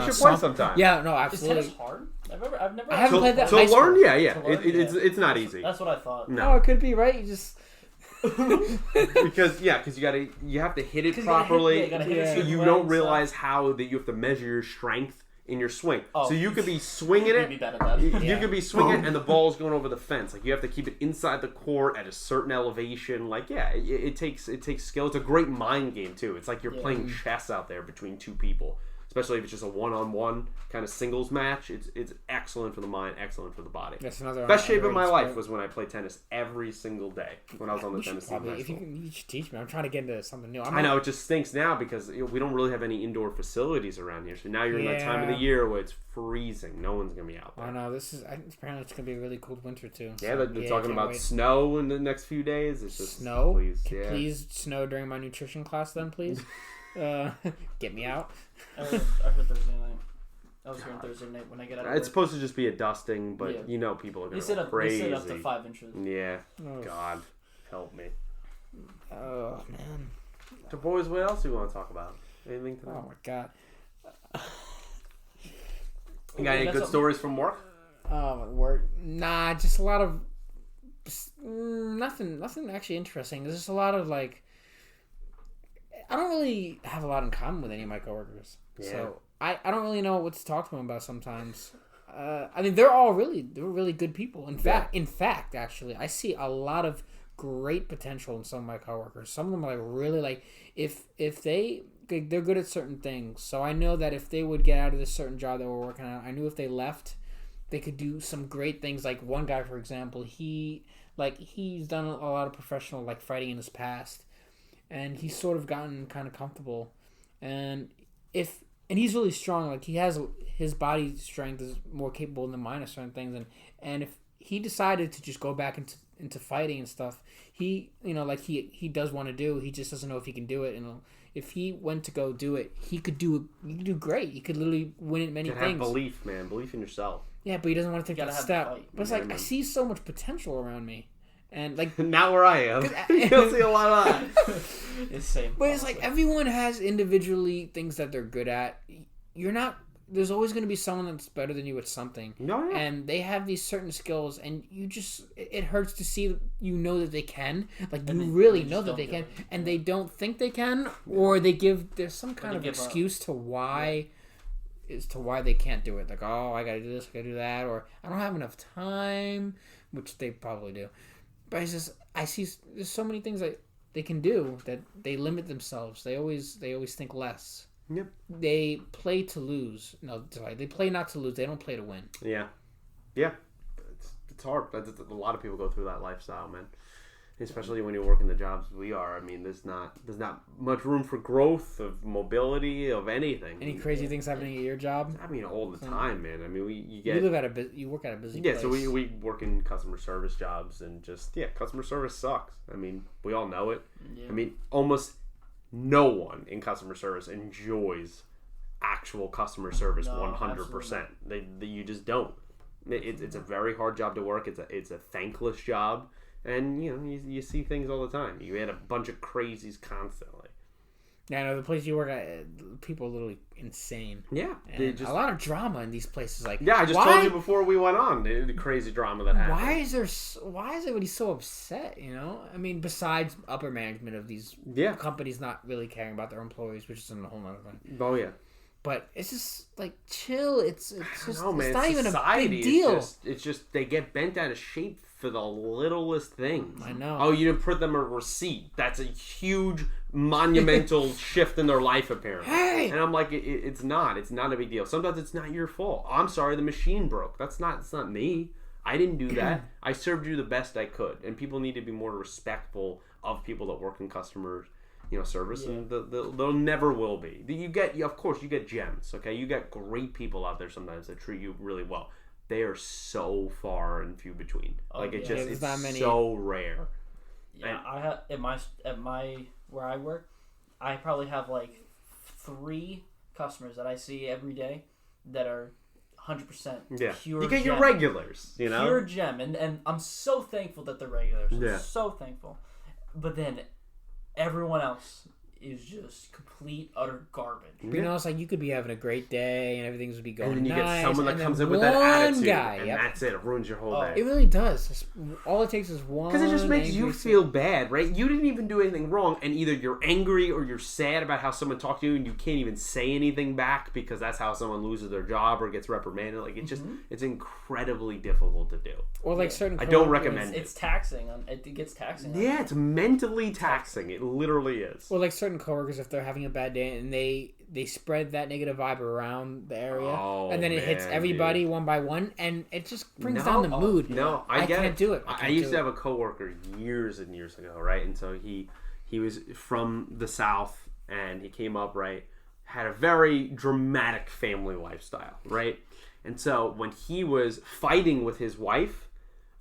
should play sometime. Yeah, no, absolutely. Is tennis hard? I've never. I haven't played that. To learn, yeah. It's not easy. That's what I thought. No, it could be, right? You just because you have to hit it properly. You don't realize how that you have to measure your strength in your swing. So you could be swinging it. You could be swinging and the ball's going over the fence. You have to keep it inside the court at a certain elevation. It takes skill. It's a great mind game too. It's like you're playing chess out there between two people. Especially if it's just a one-on-one kind of singles match. It's excellent for the mind, excellent for the body. That's another best shape of my life was when I played tennis every single day when I was on the tennis team. You should teach me. I'm trying to get into something new. I know, it just stinks now because we don't really have any indoor facilities around here. So now you're in that time of the year where it's freezing. No one's going to be out there. I know. Apparently it's going to be a really cold winter too. Yeah, they're talking about snow in the next few days. It's just snow? Please snow during my nutrition class then, please. Get me out. I heard Thursday night. I was hearing Thursday night when I get out of work. It's supposed to just be a dusting, but people are going to go crazy. They said up to 5 inches. Yeah. Oh. God, help me. Oh, man. So, boys, what else do you want to talk about? Anything tonight? Oh, my God. You got any good stories from work? Work? Nah, just a lot of Nothing actually interesting. There's just a lot of like. I don't really have a lot in common with any of my coworkers, so I don't really know what to talk to them about sometimes. I mean, they're really good people. In fact, actually, I see a lot of great potential in some of my coworkers. Some of them are like really like if they're good at certain things. So I know that if they would get out of this certain job that we're working on, I knew if they left, they could do some great things. Like one guy, for example, he's done a lot of professional like fighting in his past, and he's sort of gotten kind of comfortable, and he's really strong. Like his body strength is more capable than mine of certain things, and if he decided to just go back into fighting and stuff, he does want to do. He just doesn't know if he can do it. And if he went to go do it, he could do great. He could literally win at many things. Have belief, man. Belief in yourself. Yeah, but he doesn't want to take that step. But it's like I see so much potential around me. And like not where I am. You'll see a lot of that. It's same. But it's like everyone has individually things that they're good at. There's always going to be someone that's better than you at something. No, yeah. And they have these certain skills, and it hurts to see that they can. Like you really know that they can, and they don't think they can, or there's some kind of excuse to why. As to why they can't do it. Like, oh, I gotta do this, I gotta do that, or I don't have enough time, which they probably do. But it's just, I see there's so many things that they can do that they limit themselves. They always think less. Yep. They play to lose. No, sorry, they play not to lose. They don't play to win. Yeah. Yeah. It's hard. A lot of people go through that lifestyle, man. Especially when you work in the jobs we are. I mean, there's not much room for growth, of mobility, of anything. Any crazy things happening at your job? I mean, all the time, man. I mean, you work at a busy place. Yeah, so we work in customer service jobs, and just customer service sucks. I mean, we all know it. Yeah. I mean, almost no one in customer service enjoys actual customer service 100%. You just don't. It's a very hard job to work. It's a thankless job. And, you see things all the time. You had a bunch of crazies constantly. Yeah, I know the place you work at, people are literally insane. Yeah. And a lot of drama in these places. Like, yeah, I just told you before we went on the crazy drama that happened. Why is everybody so upset, I mean, besides upper management of these companies not really caring about their employees, which is a whole other thing. Oh, yeah. But it's just, like, chill. It's just, no, man, it's not even a big deal. It's just they get bent out of shape for the littlest things. I know. Oh, you didn't put them a receipt. That's a huge, monumental shift in their life, apparently. Hey! And I'm like, it's not. It's not a big deal. Sometimes it's not your fault. I'm sorry, the machine broke. It's not me. I didn't do that. I served you the best I could. And people need to be more respectful of people that work in customers, service, and they'll never will be. Of course, you get gems. Okay, you get great people out there sometimes that treat you really well. They are so far and few between. It's not many. So rare. Yeah, I have at my where I work, I probably have like 3 customers that I see every day that are 100% pure. You get gem. Your regulars, pure gem, and I'm so thankful that they're regulars. Yeah. I'm so thankful. But then everyone else is just complete utter garbage. It's like you could be having a great day and everything's would be going nice. And then you get someone that comes in with that attitude, and that's it. It ruins your whole day. It really does. All it takes is one. Because it just makes you feel bad, right? You didn't even do anything wrong, and either you're angry or you're sad about how someone talked to you, and you can't even say anything back because that's how someone loses their job or gets reprimanded. Like it's incredibly difficult to do. Or like certain. I don't recommend it. It's taxing. It gets taxing. Yeah, it's mentally taxing. It literally is. Or like certain coworkers, if they're having a bad day and they spread that negative vibe around the area, and then it hits everybody one by one, and it just brings down the mood. I can't do it. I used to have a coworker years and years ago, right? And so he was from the South, and he came up, right? Had a very dramatic family lifestyle, right? And so when he was fighting with his wife,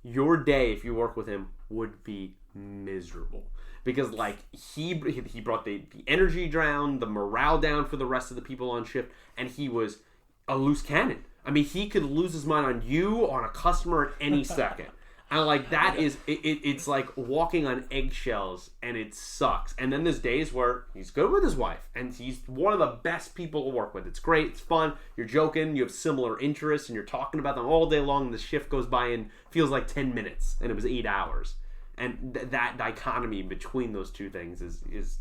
your day, if you work with him, would be miserable. Because, like, he brought the energy down, the morale down for the rest of the people on shift, and he was a loose cannon. I mean, he could lose his mind on you, on a customer at any second. And, like, that is, it's like walking on eggshells, and it sucks. And then there's days where he's good with his wife, and he's one of the best people to work with. It's great, it's fun, you're joking, you have similar interests, and you're talking about them all day long, and the shift goes by and feels like 10 minutes, and it was 8 hours. And that dichotomy between those two things is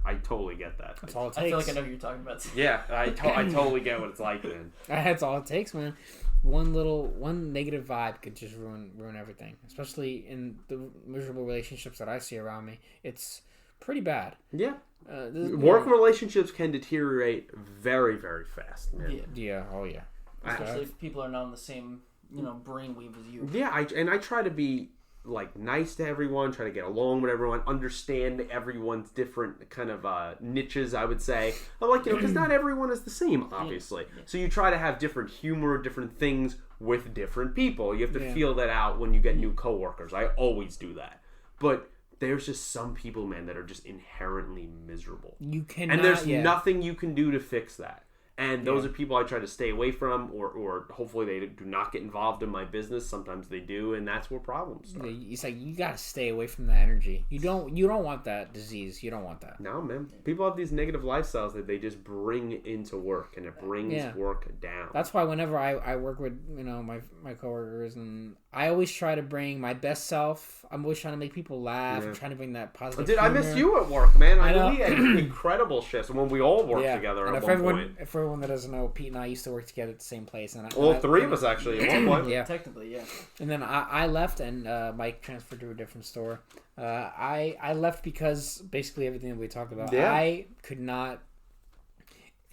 I totally get that. That's all it takes. I feel like I know who you're talking about. Yeah, I totally get what it's like, man. That's all it takes, man. One negative vibe could just ruin everything. Especially in the miserable relationships that I see around me. It's pretty bad. Yeah. Work relationships can deteriorate very, very fast, man. Yeah. Oh yeah. Especially if people are not on the same, brainweave as you. Yeah, I try to be like nice to everyone, try to get along with everyone, understand everyone's different kind of niches, I would say. I'm like, because not everyone is the same, obviously. Yeah. So you try to have different humor, different things with different people. You have to feel that out when you get new coworkers. I always do that. But there's just some people, man, that are just inherently miserable. You cannot, and there's nothing you can do to fix that. And those are people I try to stay away from, or hopefully they do not get involved in my business. Sometimes they do, and that's where problems start. It's like you gotta stay away from that energy. You don't want that disease. You don't want that. No, man. People have these negative lifestyles that they just bring into work, and it brings work down. That's why whenever I work with my coworkers, and I always try to bring my best self. I'm always trying to make people laugh. I'm trying to bring that positive. Dude, humor. I miss you at work, man. I know we had incredible shifts when we all worked together at one point. For everyone that doesn't know, Pete and I used to work together at the same place. And three of us actually at one point. Yeah, technically, yeah. And then I left, and Mike transferred to a different store. I left because basically everything that we talked about. Yeah. I could not.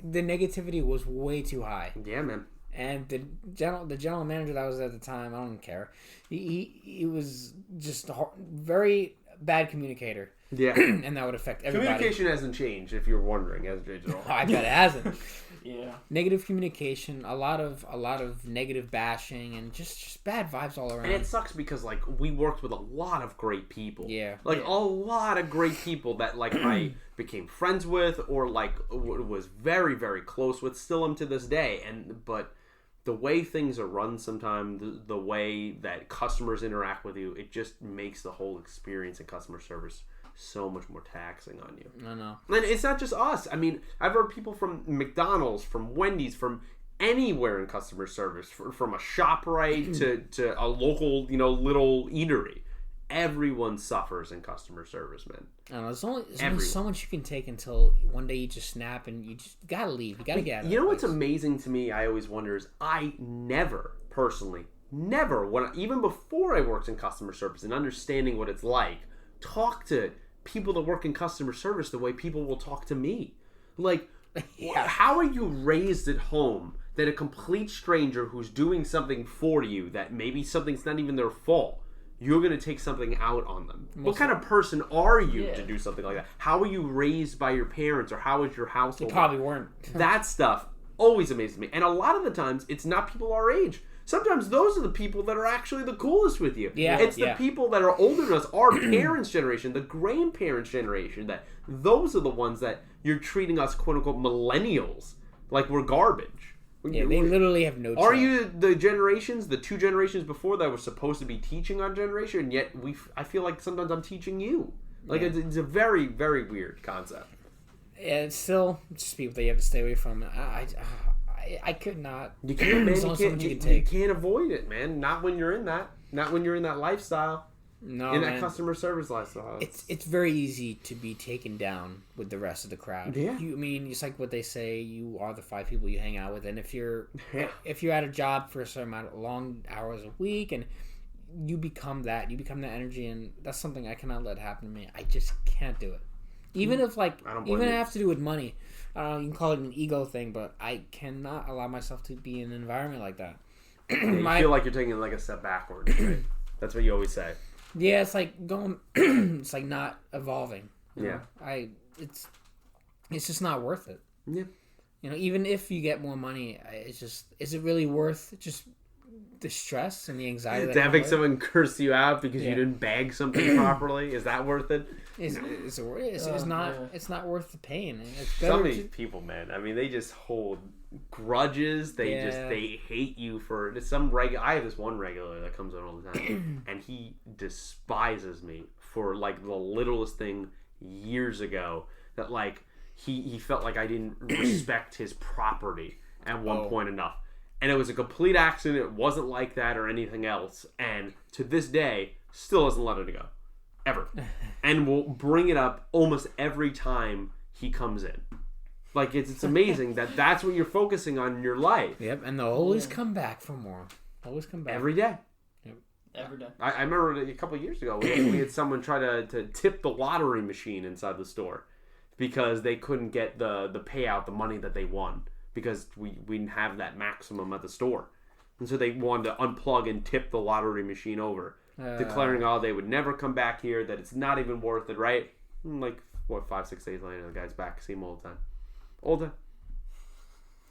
The negativity was way too high. Yeah, man. And the general manager that was at the time, I don't even care. He was just a very bad communicator. Yeah, and that would affect everybody. Communication hasn't changed, if you're wondering, has it? I bet it hasn't. Yeah. Negative communication, a lot of negative bashing, and just bad vibes all around. And it sucks because we worked with a lot of great people. Yeah. A lot of great people that I became friends with or was very, very close with, still am to this day. But the way things are run sometimes, the way that customers interact with you, it just makes the whole experience in customer service so much more taxing on you. I know. And it's not just us. I mean, I've heard people from McDonald's, from Wendy's, from anywhere in customer service, from a ShopRite to a local, little eatery. Everyone suffers in customer service, man. I don't know. There's only so much you can take until one day you just snap and you just gotta leave. You gotta get out of You know what's amazing to me, I always wonder, is I never, personally, even before I worked in customer service and understanding what it's like, talk to people that work in customer service the way people will talk to me. How are you raised at home that a complete stranger who's doing something for you that maybe something's not even their fault, you're going to take something out on them? What kind of person are you to do something like that? How were you raised by your parents, or how is your household? You probably weren't. That stuff always amazes me. And a lot of the times, it's not people our age. Sometimes those are the people that are actually the coolest with you. Yeah, it's the people that are older than us, our parents' generation, the grandparents' generation, that those are the ones that you're treating us, quote-unquote, millennials, like we're garbage. Yeah, they literally have no choice. Are you the two generations before that were supposed to be teaching our generation, and yet I feel like sometimes I'm teaching you. It's a very, very weird concept. Yeah, it's still just people that you have to stay away from. I could not. You can't, man. You can't avoid it, man. Not when you're in that. Not when you're in that lifestyle. No, in that customer service lifestyle. It's very easy to be taken down with the rest of the crowd. Yeah. It's like what they say. You are the 5 people you hang out with, and if you're at a job for a certain amount of long hours a week, and you become that energy, and that's something I cannot let happen to me. I just can't do it. Even if it have to do with money. You can call it an ego thing, but I cannot allow myself to be in an environment like that. You feel like you're taking a step backwards, right? That's what you always say. Yeah, it's like going. It's like not evolving. Yeah. It's just not worth it. Yeah. Even if you get more money, is it really worth just the stress and the anxiety? To having someone curse you out because you didn't bag something properly, is that worth it? It's not. It's not worth the pain. Some of these people, man. I mean, they just hold grudges. They hate you for some I have this one regular that comes in all the time, and he despises me for the littlest thing years ago. That he felt like I didn't respect his property at one point enough. And it was a complete accident. It wasn't like that or anything else. And to this day, still doesn't let it go. ever, and will bring it up almost every time he comes in. Like, it's amazing that's what you're focusing on in your life. Yep, and they'll always come back for more. Always come back. Every day. Yep. Every day. I remember a couple of years ago, we had someone try to tip the lottery machine inside the store because they couldn't get the payout, the money that they won, because we didn't have that maximum at the store. And so they wanted to unplug and tip the lottery machine over, declaring, they would never come back here, that it's not even worth it, right? And like, 5-6 days later, the guy's back. See him all the time. All the time.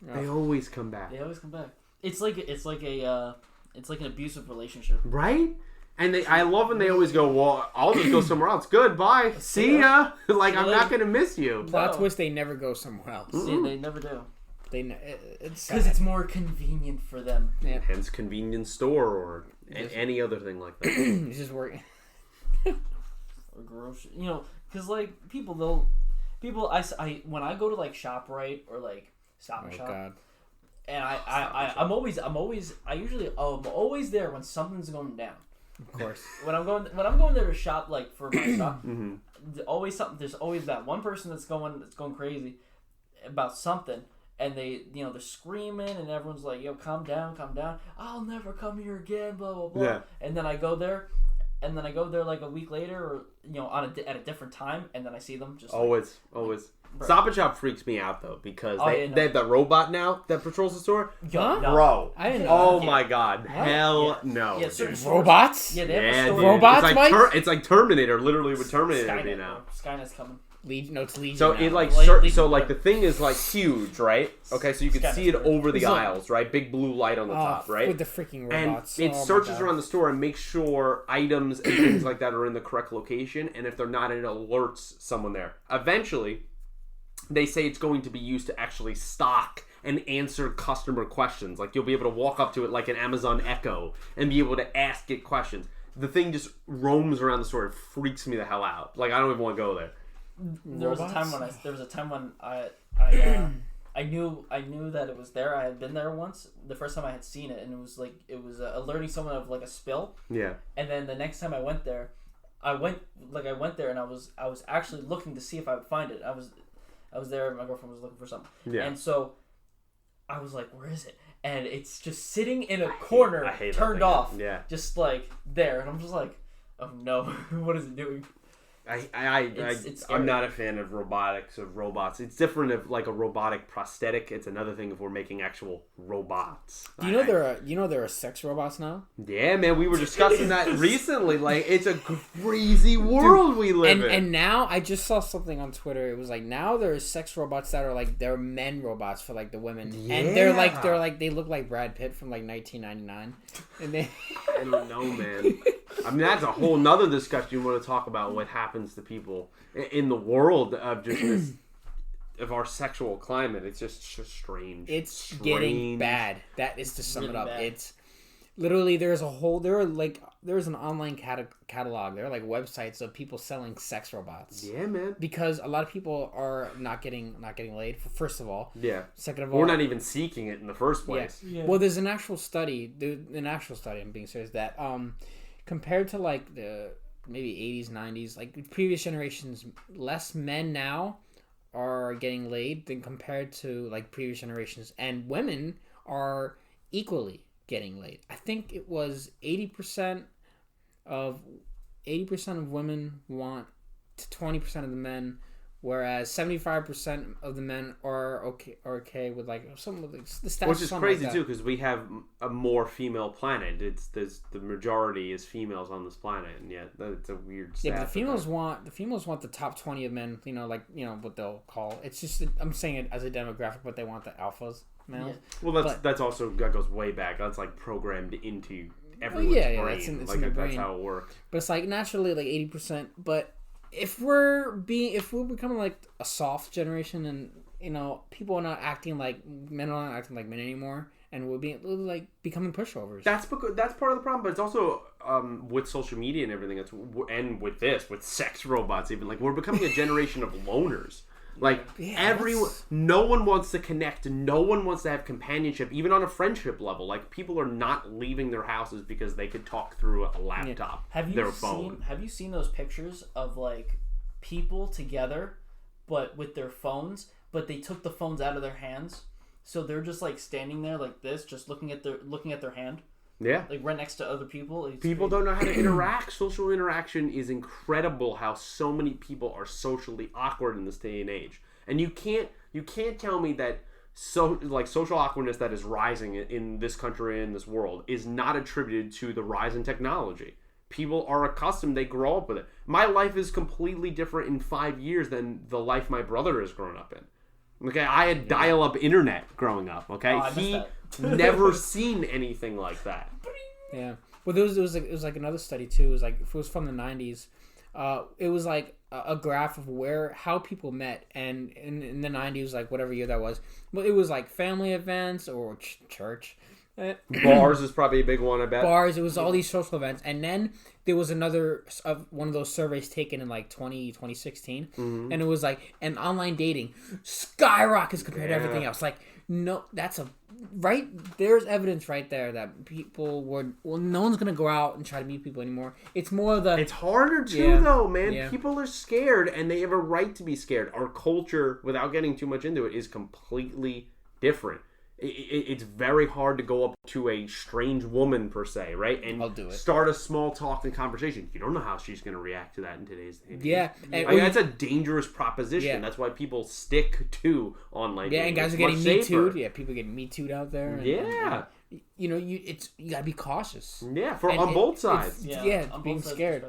They always come back. They always come back. It's like an abusive relationship. Right? And I love when they always go, well, I'll just go somewhere else. Good, bye. See ya. Like, I'm not going to miss you. Plot twist, they never go somewhere else. See, they never do. It's because it's more convenient for them. Yeah. Hence convenience store or any other thing like that. It's just working. Or grocery, because like people when I go to like ShopRite or like Stop and Shop, God. and I'm always there when something's going down. Of course. When I'm going there to shop like for my stuff, there's always that one person that's going crazy about something, and they're screaming, and everyone's like, "Yo, calm down, I'll never come here again," blah blah blah. Yeah. And then I go there like a week later, or at a different time, and then I see them just always. Bro. Stop and Shop freaks me out though, because they have that robot now that patrols the store. No. Bro, I didn't know. Oh my God, hell no! Yeah, robots? Yeah, they have robots. It's like Terminator, literally with Terminator now. Skynet's coming. It's Legion. So now. it like the thing is like huge, right? Okay, so you can see it over the aisles, right? Big blue light on the top, right? With the freaking robots. And it searches around the store and makes sure items and things like that are in the correct location, and if they're not, it alerts someone there. Eventually, they say it's going to be used to actually stock and answer customer questions. Like, you'll be able to walk up to it like an Amazon Echo and be able to ask it questions. The thing just roams around the store. It freaks me the hell out. Like, I don't even want to go there. There was a time when I knew that it was there. I had been there once. The first time I had seen it, and it was alerting someone of like a spill. Yeah. And then the next time I went there, I went there, and I was actually looking to see if I would find it. I was there. My girlfriend was looking for something. Yeah. And so I was like, "Where is it?" And it's just sitting in a corner, turned off. Yeah. Just like there, and I'm just like, "Oh no, what is it doing?" I'm not a fan of robotics, of robots. It's different of like a robotic prosthetic. It's another thing if we're making actual robots. Do you know there are sex robots now? Yeah, man, we were discussing that recently. Like, it's a crazy world we live in. And now I just saw something on Twitter. It was like, now there are sex robots that are like, they're men robots for like the women, and they're like they look like Brad Pitt from like 1999. And they I don't know, man. I mean, that's a whole nother discussion. You want to talk about what happens to people in the world of just this, of our sexual climate. It's just strange. It's getting bad. That is to sum it up. Bad. It's literally there's an online catalog. There are like websites of people selling sex robots. Yeah, man. Because a lot of people are not getting laid. First of all. Yeah. Second of all, we're not even seeking it in the first place. Yeah. Well, there's an actual study. I'm being serious that compared to like the maybe 80s, 90s, like previous generations, less men now are getting laid than compared to like previous generations, and women are equally getting laid. I think it was 80% of women want to 20% of the men, whereas 75% of the men are okay with like some of the stats. Which is crazy too, because we have a more female planet. There's the majority is females on this planet, and yet that's a weird stat. Yeah, but the females want the top 20 of men. What they'll call. It's just I'm saying it as a demographic, but they want the alphas males. Yeah. Well, that's also that goes way back. That's like programmed into everyone's brain. It's in their brain. That's how it works. But it's like naturally like 80%, but. If we're becoming like a soft generation, and people are not acting like men are not acting like men anymore, and we're being like becoming pushovers. That's part of the problem, but it's also with social media and everything. And with sex robots, even like we're becoming a generation of loners. Like Yeah, no one wants to connect. No one wants to have companionship, even on a friendship level. Like people are not leaving their houses because they could talk through a laptop, phone. Have you seen those pictures of like people together, but with their phones? But they took the phones out of their hands, so they're just like standing there like this, just looking at their hand. Yeah. Like right next to other people. People don't know how to interact. Social interaction is incredible how so many people are socially awkward in this day and age. And you can't tell me that social awkwardness that is rising in this country and in this world is not attributed to the rise in technology. People are accustomed, they grow up with it. My life is completely different in 5 years than the life my brother has grown up in. Okay, I had dial-up internet growing up. Okay, he never seen anything like that. Yeah, well, it was like another study too. It was like it was from the 90s. It was like a graph of how people met, and in the 90s, like whatever year that was, but it was like family events or church. Bars is probably a big one, I bet. Bars, it was all these social events, and then there was another one of those surveys taken in like 2016, and it was like, and online dating skyrockets compared to everything else. Like, no, there's evidence right there that people no one's gonna go out and try to meet people anymore. It's more of it's harder too, though, man. Yeah. People are scared, and they have a right to be scared. Our culture, without getting too much into it, is completely different. It's very hard to go up to a strange woman, per se, right? And I'll do it. Start a small talking conversation. You don't know how she's going to react to that in today's day. Yeah. That's a dangerous proposition. Yeah. That's why people stick to online dating. And guys are getting Me Too'd. Yeah, people getting Me Too'd out there. And, you gotta be cautious. Yeah, on both sides. Being scared.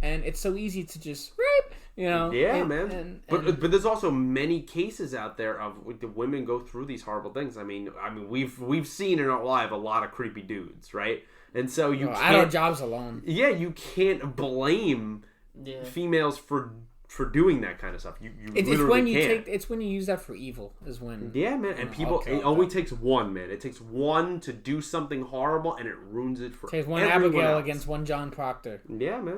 And it's so easy to just rape, Yeah, man. But there's also many cases out there of the women go through these horrible things. I mean, we've seen in our life a lot of creepy dudes, right? And so you can't, at our jobs alone. Yeah, you can't blame females for doing that kind of stuff. It's when you use that for evil is when. Yeah, man. And it only takes one, man. It takes one to do something horrible, and it ruins it for. It takes one Abigail else. Against one John Proctor. Yeah, man.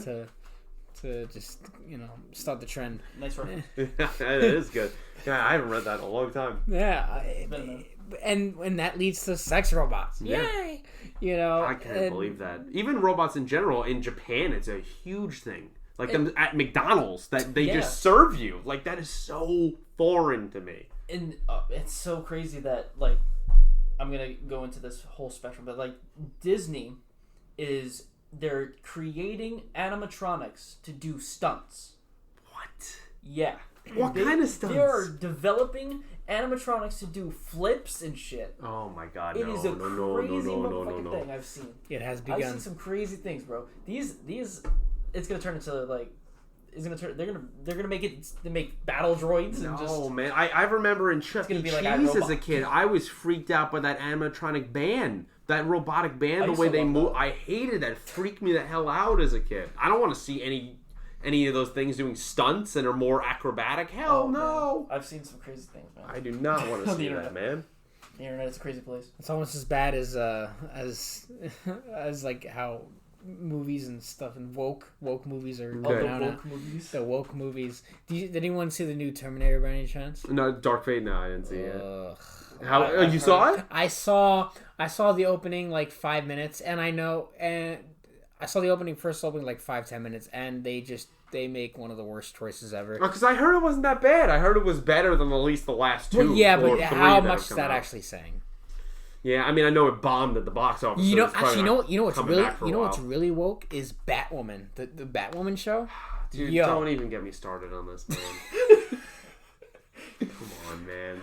To just start the trend. Nice one. That is good. Yeah, I haven't read that in a long time. Yeah, and that leads to sex robots. Yeah. Yay! I can't believe that. Even robots in general in Japan, it's a huge thing. Like them at McDonald's that they just serve you. Like that is so foreign to me. And it's so crazy that like I'm gonna go into this whole spectrum, but like Disney they're creating animatronics to do stunts. What? Yeah. What kind of stunts? They are developing animatronics to do flips and shit. Oh my god! It is a crazy motherfucking thing I've seen. It has begun. I've seen some crazy things, bro. These it's gonna turn into like. They're gonna make battle droids and just. Oh man, I remember in Chuck E. Cheese as a kid, I was freaked out by that animatronic band, that robotic band, the way they move. I hated that. It freaked me the hell out as a kid. I don't want to see any of those things doing stunts and are more acrobatic. Hell no. Man. I've seen some crazy things, man. I do not want to see that, man. The internet is a crazy place. It's almost as bad as like how movies and stuff and woke movies are coming out now. Movies. The woke movies. Did anyone see the new Terminator by any chance? No, Dark Fate. No, I didn't see it. How you saw it? I saw the opening like 5 minutes, and I saw the first opening like 5-10 minutes, and they make one of the worst choices ever. Because I heard it wasn't that bad. I heard it was better than at least the last two. Well, yeah, but how much is that actually saying? Yeah, I mean, I know it bombed at the box office. You know what's really woke is Batwoman, the Batwoman show. Dude, don't even get me started on this, man. Come on, man.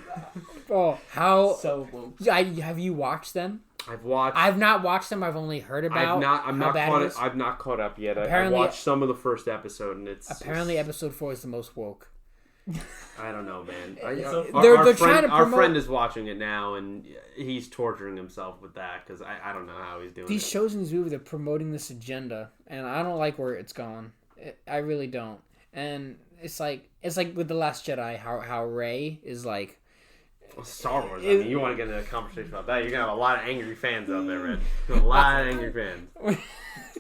Oh, how so woke. Have you watched them? I've not watched them. I've only heard about. I've not caught up yet. I watched some of the first episode, and it's apparently episode 4 is the most woke. I don't know, man. Our friend is watching it now, and he's torturing himself with that because I don't know how he's doing. These shows and these movies are promoting this agenda, and I don't like where it's gone. I really don't. And it's like with The Last Jedi, how Rey is like Star Wars. I mean, you want to get into a conversation about that? You're gonna have a lot of angry fans out there, man. A lot of angry fans.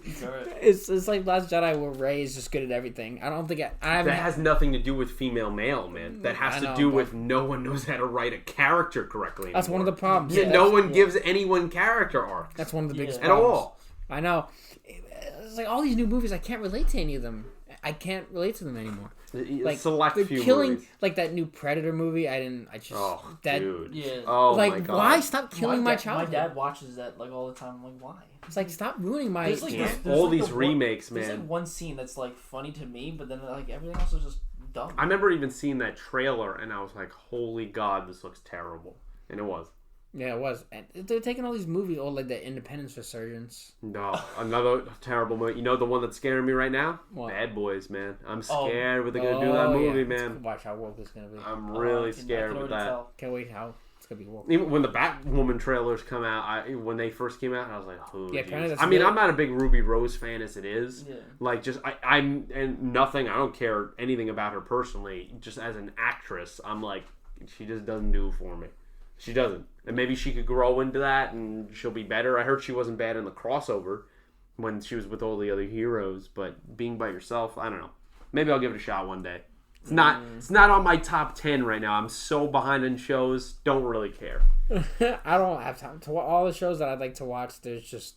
It's like Last Jedi where Rey is just good at everything. I don't think I that has nothing to do with female male, man. That has to do with no one knows how to write a character correctly anymore. That's one of the problems. Yeah, no one gives anyone character arcs. That's one of the biggest at problems. all. I know. It's like all these new movies, I can't relate to any of them. I can't relate to them anymore. Like select few killing, movies. Like that new Predator movie. Dude. Yeah. Oh like, my God. why stop killing my childhood? My dad watches that like all the time. I'm like, why? It's like stop ruining my. There's all like these remakes, man. There's like one scene that's like funny to me, but then like everything else is just dumb. I remember even seeing that trailer, and I was like, "Holy God, this looks terrible," and it was. Yeah, it was. And they're taking all these movies, like the Independence Resurgence. No, another terrible movie. You know the one that's scaring me right now? What? Bad Boys, man. I'm scared what they're gonna do to that movie, man. Watch how woke it's gonna be. I'm really scared with that. Can't wait how it's gonna be woke. Even when the Batwoman trailers come out, when they first came out, I was like, "Oh, yeah." I mean, I'm not a big Ruby Rose fan as it is. Yeah. Like, just I'm and nothing. I don't care anything about her personally. Just as an actress, I'm like, she just doesn't do it for me. She doesn't. And maybe she could grow into that and she'll be better. I heard she wasn't bad in the crossover when she was with all the other heroes, but being by yourself, I don't know. Maybe I'll give it a shot one day. It's not on my top 10 right now. I'm so behind in shows, don't really care. I don't have time to all the shows that I'd like to watch. There's just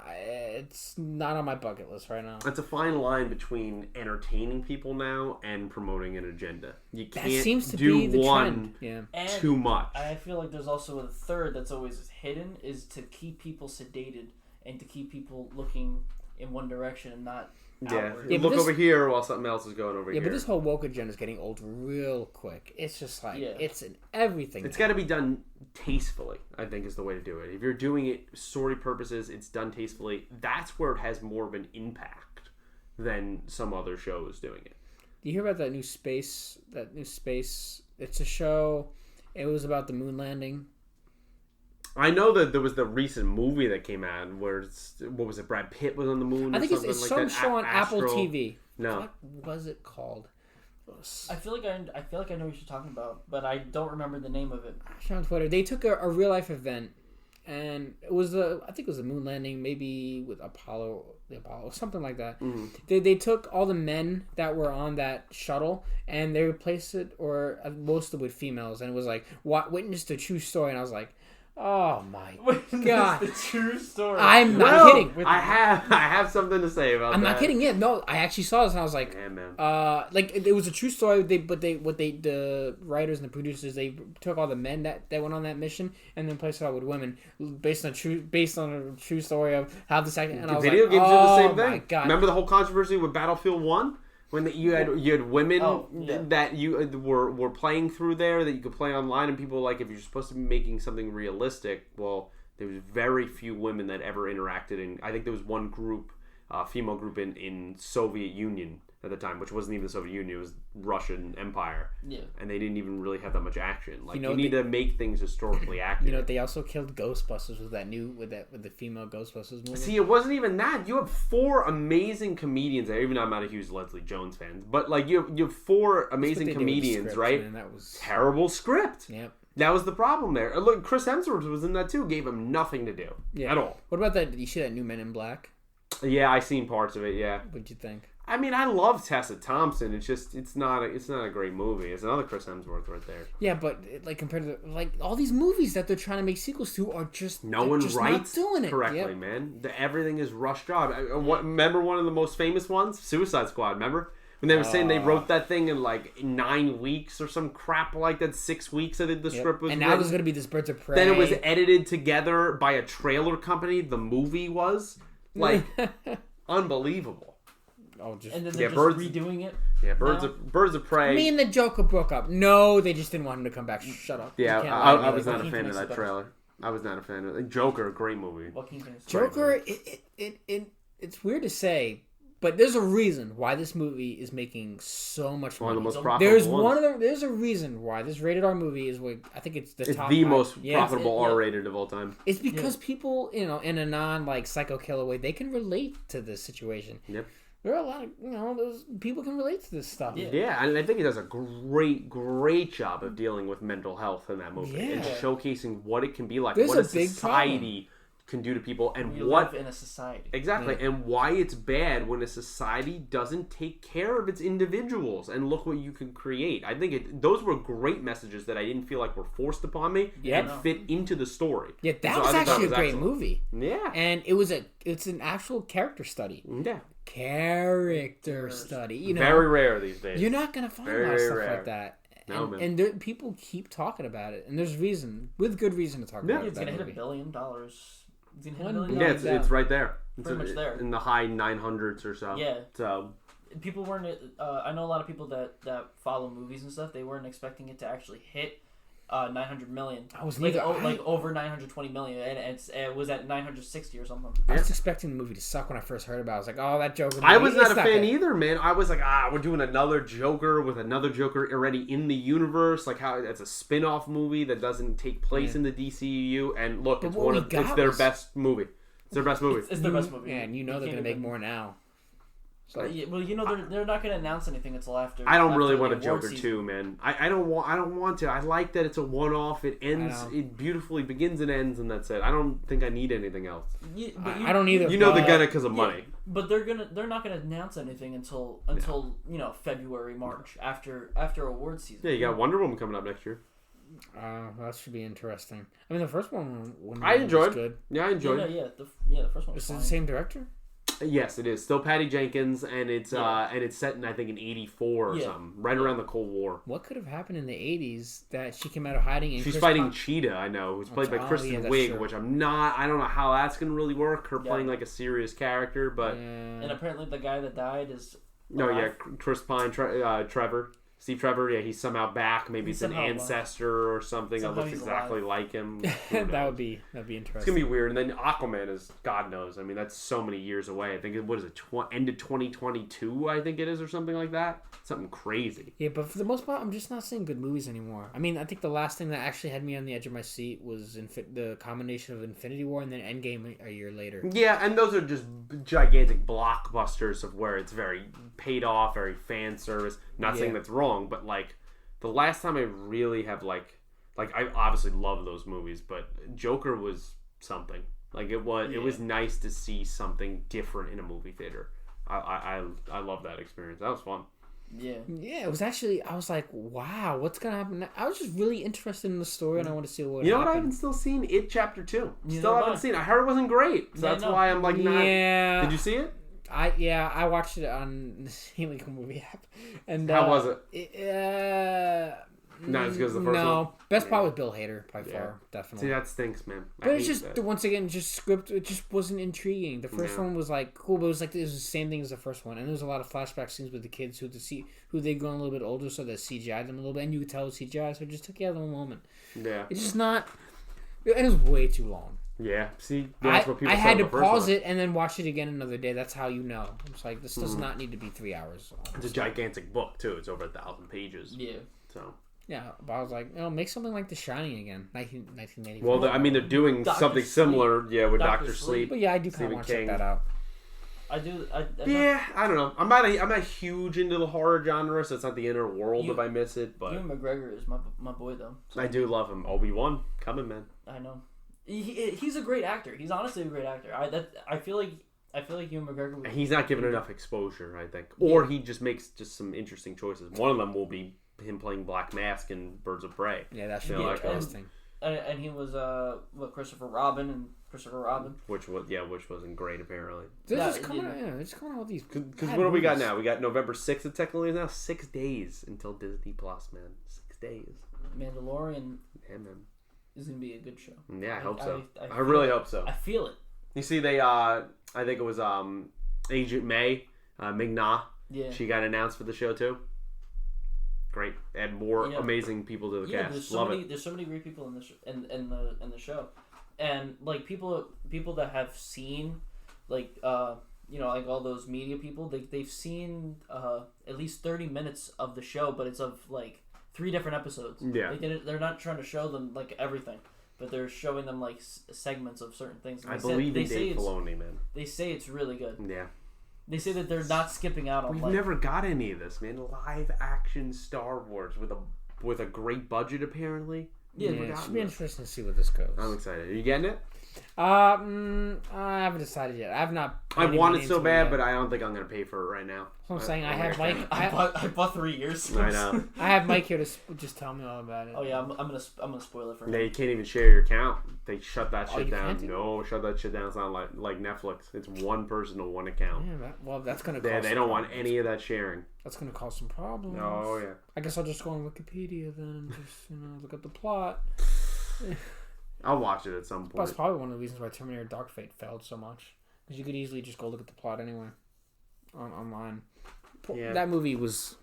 it's not on my bucket list right now. It's a fine line between entertaining people now and promoting an agenda. You can't seems to do be the one trend. Yeah. too much. I feel like there's also a third that's always hidden, is to keep people sedated and to keep people looking in one direction and not outward. Look over here while something else is going over here. Yeah, but this whole woke agenda is getting old real quick. It's just like it's in everything. It's got to be done tastefully, I think, is the way to do it. If you're doing it story purposes, it's done tastefully. That's where it has more of an impact than some other shows doing it. Do you hear about that new space? It's a show. It was about the moon landing. I know that there was the recent movie that came out where what was it? Brad Pitt was on the moon. I think it's like some that? show on Apple TV. No, what was it called? I feel like I know what you're talking about, but I don't remember the name of it. On Twitter, they took a real life event, and it was I think it was a moon landing, maybe with the Apollo, something like that. Mm-hmm. They took all the men that were on that shuttle and they replaced it, or most of it with females, and it was like witnessed a true story, and I was like, oh my God! The true story. I'm not kidding. I have something to say about that. I'm not kidding. Yeah, no, I actually saw this and I was like, yeah, man. like it was a true story. The writers and the producers, they took all the men that went on that mission and then placed it out with women based on a true story of how this acted. And I was video like, games do the same oh thing. My God. Remember the whole controversy with Battlefield 1? When you had women that you were playing through there that you could play online, and people were like, if you're supposed to be making something realistic, well, there was very few women that ever interacted in. I think there was one group, female group in Soviet Union at the time, which wasn't even the Soviet Union; it was Russian Empire. Yeah, and they didn't even really have that much action. Like, you need to make things historically accurate. You know, they also killed Ghostbusters with the female Ghostbusters movie. See, it wasn't even that. You have 4 amazing comedians there. Even though I'm not a huge Leslie Jones fan, but like you have 4 amazing comedians, script, right? Man, that was terrible script. Yep. That was the problem there. Look, Chris Hemsworth was in that too. Gave him nothing to do at all. What about that? Did you see that new Men in Black? Yeah, I seen parts of it. Yeah. What'd you think? I mean, I love Tessa Thompson. It's not a great movie. It's another Chris Hemsworth right there. Yeah, but like compared to like all these movies that they're trying to make sequels to are just no one writes not doing it correctly, man. Everything is rushed job. Remember one of the most famous ones, Suicide Squad. Remember when they were saying they wrote that thing in like 9 weeks or some crap like that, 6 weeks. I think the script was. And now there's gonna be this Birds of Prey. Then it was edited together by a trailer company. The movie was like unbelievable. And then they're just redoing it. Yeah, Birds of Prey. Me and the Joker broke up. No, they just didn't want him to come back. Shut up. Yeah, I was not a fan of that trailer. I was not a fan of it. Joker, great movie. Joker, it's weird to say, but there's a reason why this movie is making so much money. One of the most profitable ones. There's a reason why this rated R movie is what I think it's top. The most profitable R rated of all time. It's because people, in a non psycho killer way, they can relate to this situation. Yep. There are a lot of, those people can relate to this stuff. Yeah, and I think it does a great job of dealing with mental health in that movie and showcasing what it can be like, There's what a a big society can do to people, and You what live in a society. exactly, and why it's bad when a society doesn't take care of its individuals. And look what you can create. I think those were great messages that I didn't feel like were forced upon me and fit into the story. Yeah, that So was I thought actually a was great excellent. movie. Yeah, And it's an actual character study. yeah, Character study. very rare these days. You're not gonna find a lot of Very stuff rare. like that. No, man. And people keep talking about it, and there's reason, with good reason to talk about it. It's gonna hit $1 billion. It's gonna hit $1 billion. Yeah, it's right there. It's Pretty much there. in the high 900s or so. Yeah. So People weren't. I know a lot of people that follow movies and stuff. They weren't expecting it to actually hit 900 million. I was like neither. like over 920 million, and it was at 960 or something. I was expecting the movie to suck when I first heard about it. I was like, oh, that Joker movie. I was not it's a fan good. either, man. I was like, we're doing another Joker with another Joker already in the universe. Like how it's a spin-off movie that doesn't take place in the DCEU. And look, But it's what we it's got their was- best movie. It's their best movie. It's their best movie. Yeah, and they're can't going to make even- more now. So, Well, they're not going to announce anything until after. I don't really after want a the award Joker season. 2, man. I don't want to. I like that it's a one-off. It ends. know. It beautifully begins and ends, and that's it. I don't think I need anything else. I don't either. You know they're but- gonna because of money. But they're not gonna announce anything until February, March after award season. Yeah, you got Wonder Woman coming up next year. That should be interesting. I mean, the first one I enjoyed. was good. Yeah, I enjoyed. The first one was Is it fine. the same director? Yes, it is. Still Patty Jenkins, and it's set in I think in '84 or something, right around the Cold War. What could have happened in the 80s that she came out of hiding? And She's Chris fighting Pine- Cheetah, I know, who's played by Oh, Kristen yeah, that's Wiig, true. which I don't know how that's gonna really work. Her Yeah. playing like a serious character, but And apparently the guy that died is no, yeah, alive. Chris Pine, Steve Trevor, yeah, he's somehow back. Maybe He's it's an somehow alive. ancestor or something Somehow that looks he's exactly like him. Who that knows? would be interesting. It's gonna be weird. And then Aquaman is God knows. I mean, that's so many years away. I think what is it? End of 2022, I think it is, or something like that. Something crazy. Yeah, but for the most part, I'm just not seeing good movies anymore. I mean, I think the last thing that actually had me on the edge of my seat was the combination of Infinity War and then Endgame a year later. Yeah, and those are just gigantic blockbusters of where it's very paid off, very fan service. Not saying that's wrong, but like the last time I really have like I obviously love those movies, but Joker was something. Like it was nice to see something different in a movie theater. I love that experience. That was fun. Yeah. Yeah, it was actually. I was like, wow, what's gonna happen next? I was just really interested in the story, and I want to see what. You know what? I happened. haven't still seen It Chapter 2. Neither Still have haven't I. seen it. I heard it wasn't great, so Yeah, that's no. why I'm like not. Yeah. Did you see it? I watched it on the Illegal Movie app, and How was it? Not as good as the first no, one? best part was Bill Hader by Yeah. far, definitely. See, that stinks, man. I But it's hate just that. once again, just script. It just wasn't intriguing. The first Yeah. one was like cool, but it was like it was the same thing as the first one, and there was a lot of flashback scenes with the kids who they grown a little bit older, so they CGI'd them a little bit, and you could tell it was CGI, so it just took you out of the moment. Yeah. It's just not. And it was way too long. Yeah. See, that's what people I said had to the first pause one. it and then watch it again another day. That's how you know. It's like this does not need to be 3 hours. It's a gigantic book too. It's over 1,000 pages. Yeah. So. Yeah, but I was like, make something like The Shining again, 1984. Well, I mean, they're doing Dr. something Sleep. similar. Yeah, with Dr. Dr. Sleep. Sleep. But yeah, I do kind Stephen of want to check King. that out. I do. I Yeah, I don't know. I'm not huge into the horror genre, so it's not the inner world if I miss it. But Ewan McGregor is my boy though. So I do love him. Obi-Wan coming, man. I know. He's a great actor. He's honestly a great actor. I feel like Ewan McGregor. Would, He's not given enough exposure, I think, or he just makes some interesting choices. One of them will be him playing Black Mask in Birds of Prey. Yeah, that should Yeah, be like, interesting. and he was Christopher Robin. Which wasn't great apparently. They're Yeah, just coming out. Yeah, they're just coming out with these. Because bad what do we got movies. now? We got November 6th. It technically is now 6 days until Disney Plus, man. 6 days. Mandalorian Yeah, man. is gonna be a good show. Yeah, I hope so. I I really hope so. I feel it. You see, they I think it was Agent May, Ming-Na. Yeah. She got announced for the show too. Great, add more amazing people to the cast. There's so Love many. it. There's so many great people in the show, and like people that have seen, like like all those media people. They've seen at least 30 minutes of the show, but it's of like 3 different episodes. Yeah. Like, they're not trying to show them like everything, but they're showing them like segments of certain things. And I they believe they in say Dave it's, Filoni, man. They say it's really good. Yeah. They say that they're not skipping out on. We've like, never got any of this, man. Live action Star Wars with a great budget, apparently. Yeah, it should be interesting to see where this goes. I'm excited. Are you getting it? I haven't decided yet. I've not. I want it so bad, but I don't think I'm gonna pay for it right now. So I'm saying I have Mike. I bought 3 years. I know. I have Mike here to just tell me all about it. Oh yeah, I'm gonna spoil it for him. You can't even share your account. They shut that shit down. Can't No, shut that shit down. It's not like Netflix. It's one person to one account. Yeah, that's gonna. They don't want any of that sharing. That's gonna cause some problems. Oh yeah. I guess I'll just go on Wikipedia then and just look at the plot. I'll watch it at some point. That's probably one of the reasons why Terminator Dark Fate failed so much. Because you could easily just go look at the plot anyway. Online. Yeah. That movie was...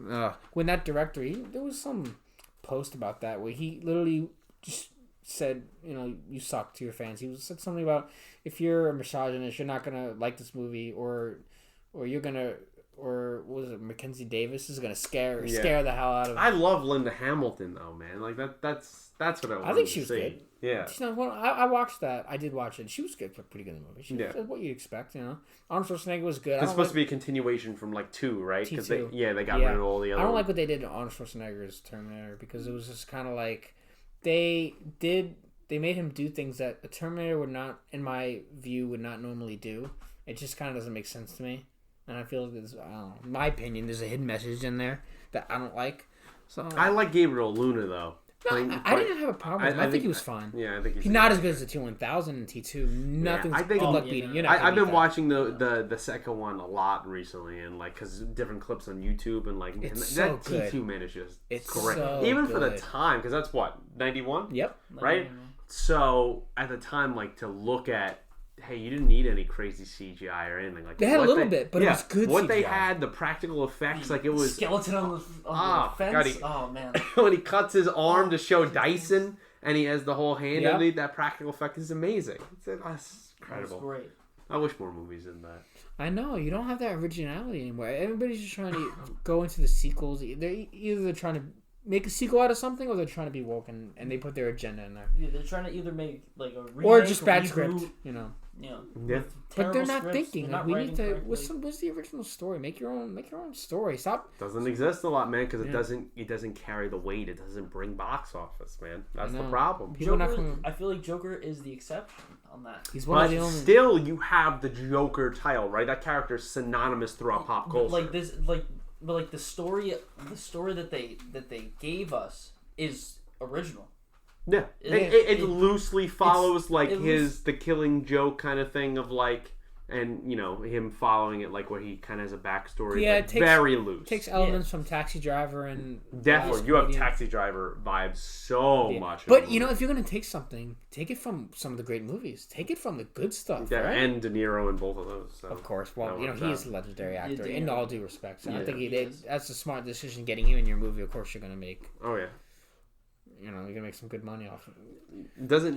when that director... there was some post about that where he literally just said, you suck to your fans. He said something about, if you're a misogynist, you're not going to like this movie, or you're going to... Or what was it? Mackenzie Davis is gonna scare the hell out of. I love Linda Hamilton though, man. Like that's what I want. I think she was good. Yeah. I watched that. I did watch it. She was good, pretty good in the movie. She was what you'd expect, Arnold Schwarzenegger was good. It's supposed to be a continuation from 2, right? Because they got rid of all the other. I don't like what they did to Arnold Schwarzenegger's Terminator because it was just kind of like they made him do things that a Terminator would not, in my view, would not normally do. It just kind of doesn't make sense to me. And I feel like there's, in my opinion, there's a hidden message in there that I don't like. So I like Gabriel Luna though. No, I didn't have a problem with him. I think he was fine. Yeah, I think he's not as good as the T-1000 and T2. Nothing's good luck beating. I've been watching the second one a lot recently, and because different clips on YouTube, and that T2 man is just great. So even for the time, because that's what 91. Yep. Right. So at the time, to look at. Hey, you didn't need any crazy CGI or anything like that. They had a little bit, but it was good What CGI. they had, the practical effects, it was... Skeleton on the fence? Oh, man. When he cuts his arm to show Dyson, and he has the whole hand underneath, that practical effect is amazing. It's incredible. That's great. I wish more movies did that. I know. You don't have that originality anymore. Everybody's just trying to go into the sequels. They're either trying to make a sequel out of something, or they're trying to be woke, and they put their agenda in there. Yeah, they're trying to either make a remake or just bad script, Yeah. But they're not scripts, thinking. They're not we need to. correctly. What's the original story? Make your own story. Stop. Doesn't exist a lot, man, because it doesn't carry the weight. It doesn't bring box office, man. That's the problem. I feel like Joker is the exception on that. He's one of the only. Still, you have the Joker title, right? That character is synonymous throughout pop culture. But the story that they gave us is original. Yeah, it loosely follows the Killing Joke kind of thing of and him following it where he kind of has a backstory. Yeah, very loose. Takes elements from Taxi Driver and definitely you have Taxi Driver vibes much. But if you're gonna take something, take it from some of the great movies. Take it from the good stuff. Yeah, right? And De Niro in both of those. So of course. Well, he is a legendary actor in all due respect. So I think that's a smart decision getting him in your movie. Of course, you're gonna make. Oh yeah. You're gonna make some good money off of it.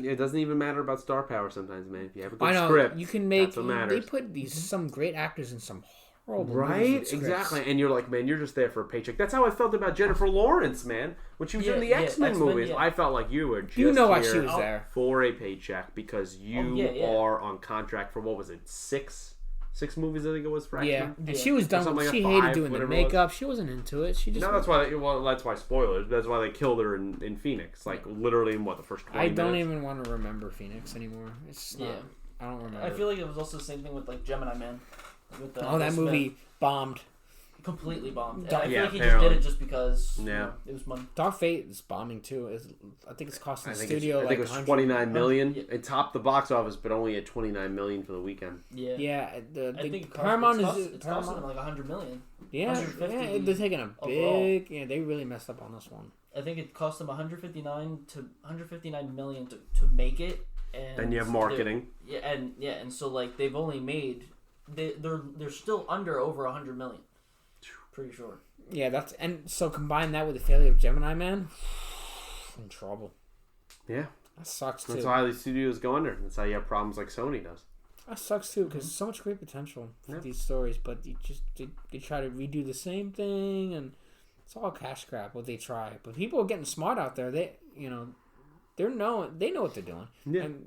It doesn't even matter about star power sometimes, man. If you have a good script, you can make. That's what matters. They put some great actors in some horrible movies. Exactly. And you're like, man, you're just there for a paycheck. That's how I felt about Jennifer Lawrence, man. When she was in the X-Men movies, I felt like you were just why she was there for a paycheck because you are on contract for what was it, six movies, I think it was for X-Men. And she was done. She hated doing the makeup. She wasn't into it. She just that's why spoilers. That's why they killed her in Phoenix. Literally in the first 20 minutes. I don't even want to remember Phoenix anymore. It's not. I don't remember. I feel like it was also the same thing with Gemini Man. With that movie bombed. Completely bombed. I feel like he just did it just because it was money. Dark Fate is bombing too. I think it's costing the studio I think it was $29 million. It topped the box office, but only at $29 million for the weekend. Yeah. I think Paramount it's costing them $100 million. Yeah, they're taking a big. Yeah, they really messed up on this one. I think it cost them $159 million to make it. And then you have marketing. And so they've only made they're still over $100 million. Pretty sure. Yeah, so combine that with the failure of Gemini Man, in trouble. Yeah, that sucks too. That's how these studios go under. That's how you have problems like Sony does. That sucks too because so much great potential for these stories, but they try to redo the same thing, and it's all cash grab. What they try, but people are getting smart out there. They know what they're doing,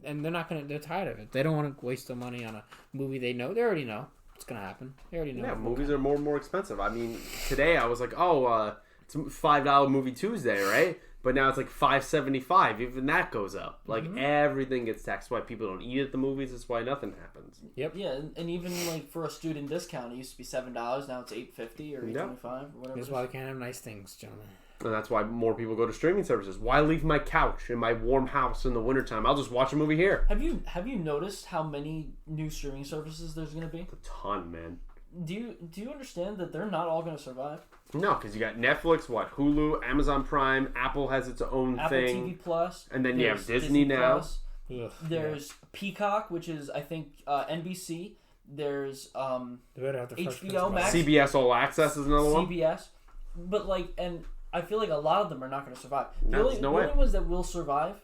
and they're not gonna. They're tired of it. They don't want to waste their money on a movie they already know. It's gonna happen. They already know. Yeah, movies are more and more expensive. I mean, today I was like, it's $5 movie Tuesday, right? But now it's like $5.75. Even that goes up. Like everything gets taxed. Why people don't eat at the movies. That's why nothing happens. Yep. Yeah, and even like for a student discount, it used to be $7. Now it's $8.50 or $8.25 or whatever. That's why we can't have nice things, gentlemen. And that's why more people go to streaming services. Why leave my couch in my warm house in the wintertime? I'll just watch a movie here. Have you noticed how many new streaming services there's going to be? A ton, man. Do you understand that they're not all going to survive? No, because you got Netflix, Hulu, Amazon Prime, Apple has its own Apple thing. TV Plus. And then you have Disney now. Plus. Ugh, There's Peacock, which is I think NBC. There's HBO Max. CBS All Access is another one. CBS. But and I feel like a lot of them are not going to survive. The No, no way. only ones that will survive,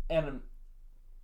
and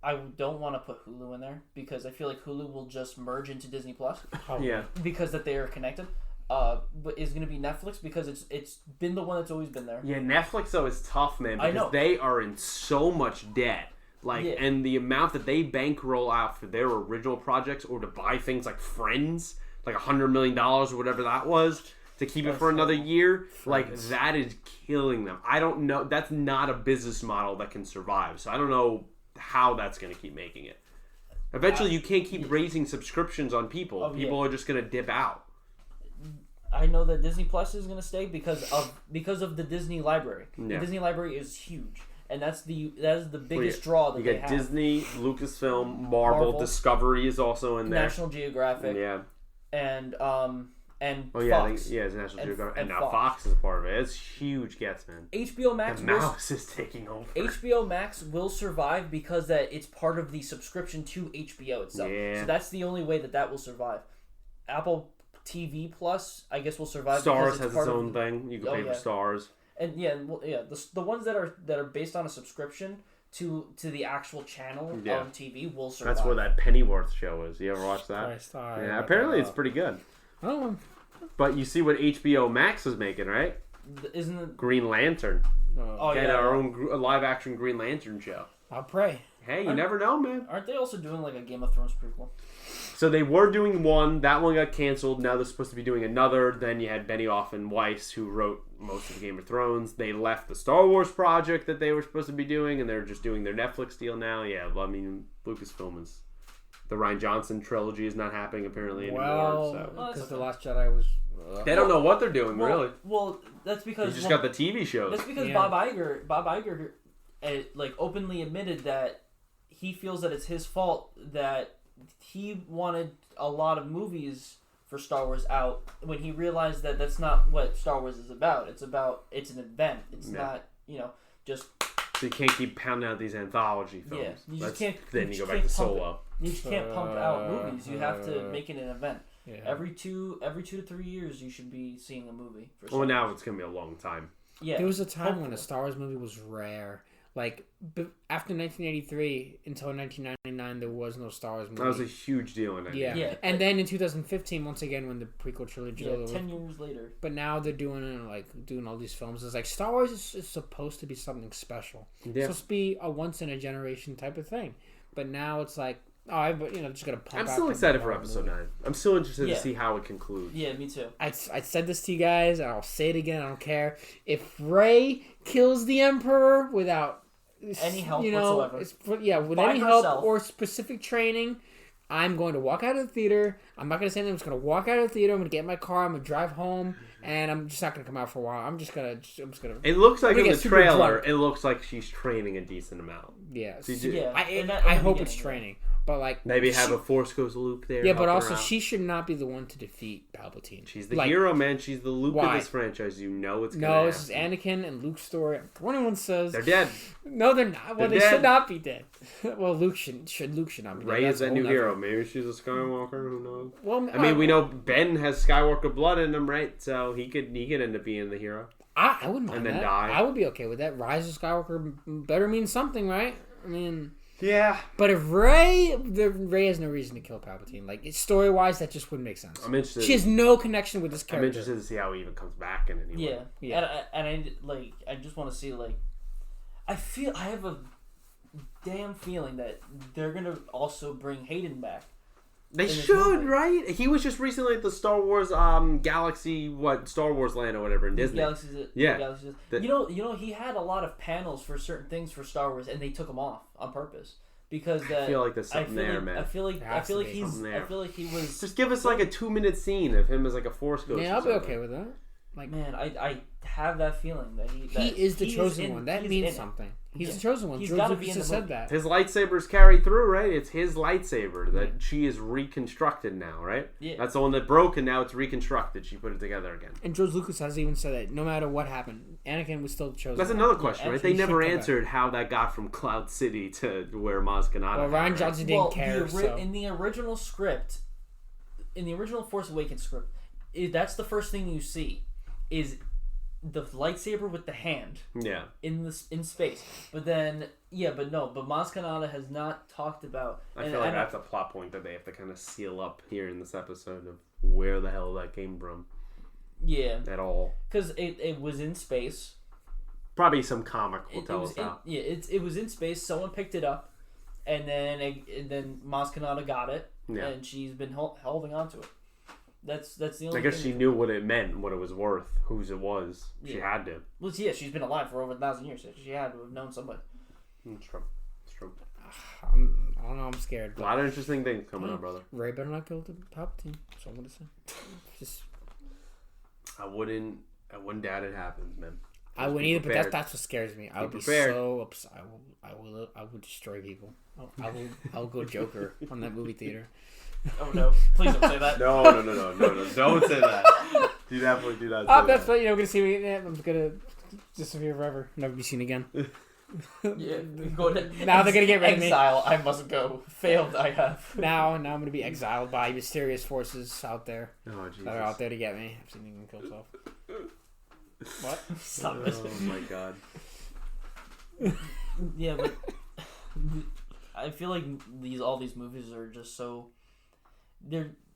I don't want to put Hulu in there because I feel like Hulu will just merge into Disney Plus. Yeah. Because that they are connected. But is going to be Netflix because it's been the one that's always been there. Yeah, Netflix though is tough, man, because they are in so much debt. And the amount that they bankroll out for their original projects or to buy things like Friends, like $100 million or whatever that was, to keep it for another year, that is killing them. I don't know. That's not a business model that can survive. So I don't know how that's going to keep making it. Eventually, you can't keep raising subscriptions on people. People are just going to dip out. I know that Disney Plus is going to stay because of the Disney library. Yeah. The Disney library is huge, and that is the biggest draw that they have. You got Disney, Lucasfilm, Marvel, Discovery is also in there. National Geographic. Yeah. And Fox. Yeah, it's National Geographic. And now Fox. Fox is a part of it. It's huge gets, man. HBO Max. The mouse is taking over. HBO Max will survive because that it's part of the subscription to HBO itself. Yeah. So that's the only way that will survive. Apple TV Plus, I guess, will survive. Stars has its own thing. You can pay for Stars. And the ones that are based on a subscription to the actual channel on TV will survive. That's where that Pennyworth show is. You ever watch that? Yeah, apparently it's pretty good. Oh. But you see what HBO Max is making, right? Isn't it Green Lantern? Get our own live action Green Lantern show. I'll pray. Hey, you never know, man. Aren't they also doing like a Game of Thrones prequel? So they were doing one. That one got canceled. Now they're supposed to be doing another. Then you had Benioff and Weiss, who wrote most of Game of Thrones. They left the Star Wars project that they were supposed to be doing, and they're just doing their Netflix deal now. Yeah, well, I mean, Lucasfilm is... The Rian Johnson trilogy is not happening apparently anymore. Because The Last Jedi was... They don't know what they're doing, really. Well, that's because... You just got the TV shows. That's because Bob Iger openly admitted that he feels that it's his fault that he wanted a lot of movies for Star Wars out when he realized that that's not what Star Wars is about. It's an event. It's not, just... So you can't keep pounding out these anthology films. Yeah, you just can't... Then you go back to Solo. You just can't pump out movies. You have to make it an event. Yeah. Every 2 to 3 years, you should be seeing a movie. Well, now it's gonna be a long time. Yeah, there was a time when a Star Wars movie was rare. Like after 1983 until 1999, there was no Star Wars movie. That was a huge deal in 1999. Yeah. And then in 2015, once again, when the prequel trilogy. 10 years later. But now they're doing all these films. It's like Star Wars is supposed to be something special. Yeah. It's supposed to be a once in a generation type of thing. But now it's like, just gotta pump. I'm still excited for Episode 9. I'm still interested to see how it concludes. Yeah, me too. I said this to you guys, and I'll say it again. I don't care if Rey kills the Emperor without any help whatsoever. With any help or specific training, I'm going to walk out of the theater. I'm not going to say anything. I'm just going to walk out of the theater. I'm going to get in my car. I'm going to drive home, and I'm just not going to come out for a while. I'm just going to. It looks like in the trailer, it looks like she's training a decent amount. Yeah. Yeah. I hope it's training. But maybe have a Force Ghost Luke there. Yeah, but also she should not be the one to defeat Palpatine. She's the hero, man. She's the Luke of this franchise. You know it's gonna happen. No, this is Anakin and Luke's story. Anyone says they're dead. No, they're not. Well, they should not be dead. Well, Luke should not be dead. Rey is that new hero. Maybe she's a Skywalker. Who knows? Well, I mean, we know Ben has Skywalker blood in him, right? So he could end up being the hero. I wouldn't mind and then that. die. I would be okay with that. Rise of Skywalker better mean something, right? I mean. Yeah. But if Rey has no reason to kill Palpatine. Like, story-wise, that just wouldn't make sense. I'm interested. She has no connection with this character. I'm interested to see how he even comes back in any way. Yeah. And I just want to see, I have a damn feeling that they're going to also bring Hayden back. They should, right? He was just recently at the Star Wars Galaxy, Star Wars Land or whatever in Disney. Galaxy's. You know, he had a lot of panels for certain things for Star Wars, and they took them off on purpose because I feel like there's something there, man. I feel like he was. Just give us like a 2-minute scene of him as like a Force ghost. Yeah, I'll be okay with that. Like, man, I have that feeling that he is the chosen one. That means something. He's the chosen one. George Lucas has said that. His lightsabers carry through, right? It's his lightsaber that she is reconstructed now, right? Yeah. That's the one that broke, and now it's reconstructed. She put it together again. And George Lucas has even said that no matter what happened, Anakin was still chosen. That's another question, right? They never answered how that got from Cloud City to where Maz Kanata. Well, Rian Johnson didn't care. In the original script, in the original Force Awakens script, that's the first thing you see is the lightsaber with the hand. Yeah. In space, but Maz Kanata has not talked about. I feel like that's a plot point that they have to kind of seal up here in this episode of where the hell that came from. Yeah. At all. Because it was in space. Probably some comic will tell us how. It was in space. Someone picked it up, and then Maz Kanata got it, and she's been holding on to it. That's the only. I guess she knew what it meant, what it was worth, whose it was. Yeah. She had to. Well, yeah, she's been alive for over 1,000 years. So she had to have known somebody. It's true. I don't know. I'm scared. A lot of interesting things coming up, brother. Ray better not kill the Palpatine. That's all I'm gonna say. Just. I wouldn't doubt it happens, man. I wouldn't either, but that's what scares me. I would be so upset. I will destroy people. I will go Joker on that movie theater. Oh no! Please don't say that. No! Don't say that. Do definitely do not. That's what gonna see me. I'm gonna disappear forever, never be seen again. Yeah, now they're gonna get rid of me. Exile. I must go. Failed. I have. Now I'm gonna be exiled by mysterious forces out there. Oh Jesus! That are out there to get me. I've seen him kill himself. What? Stop it! Oh my God. Yeah, but I feel like all these movies are just so.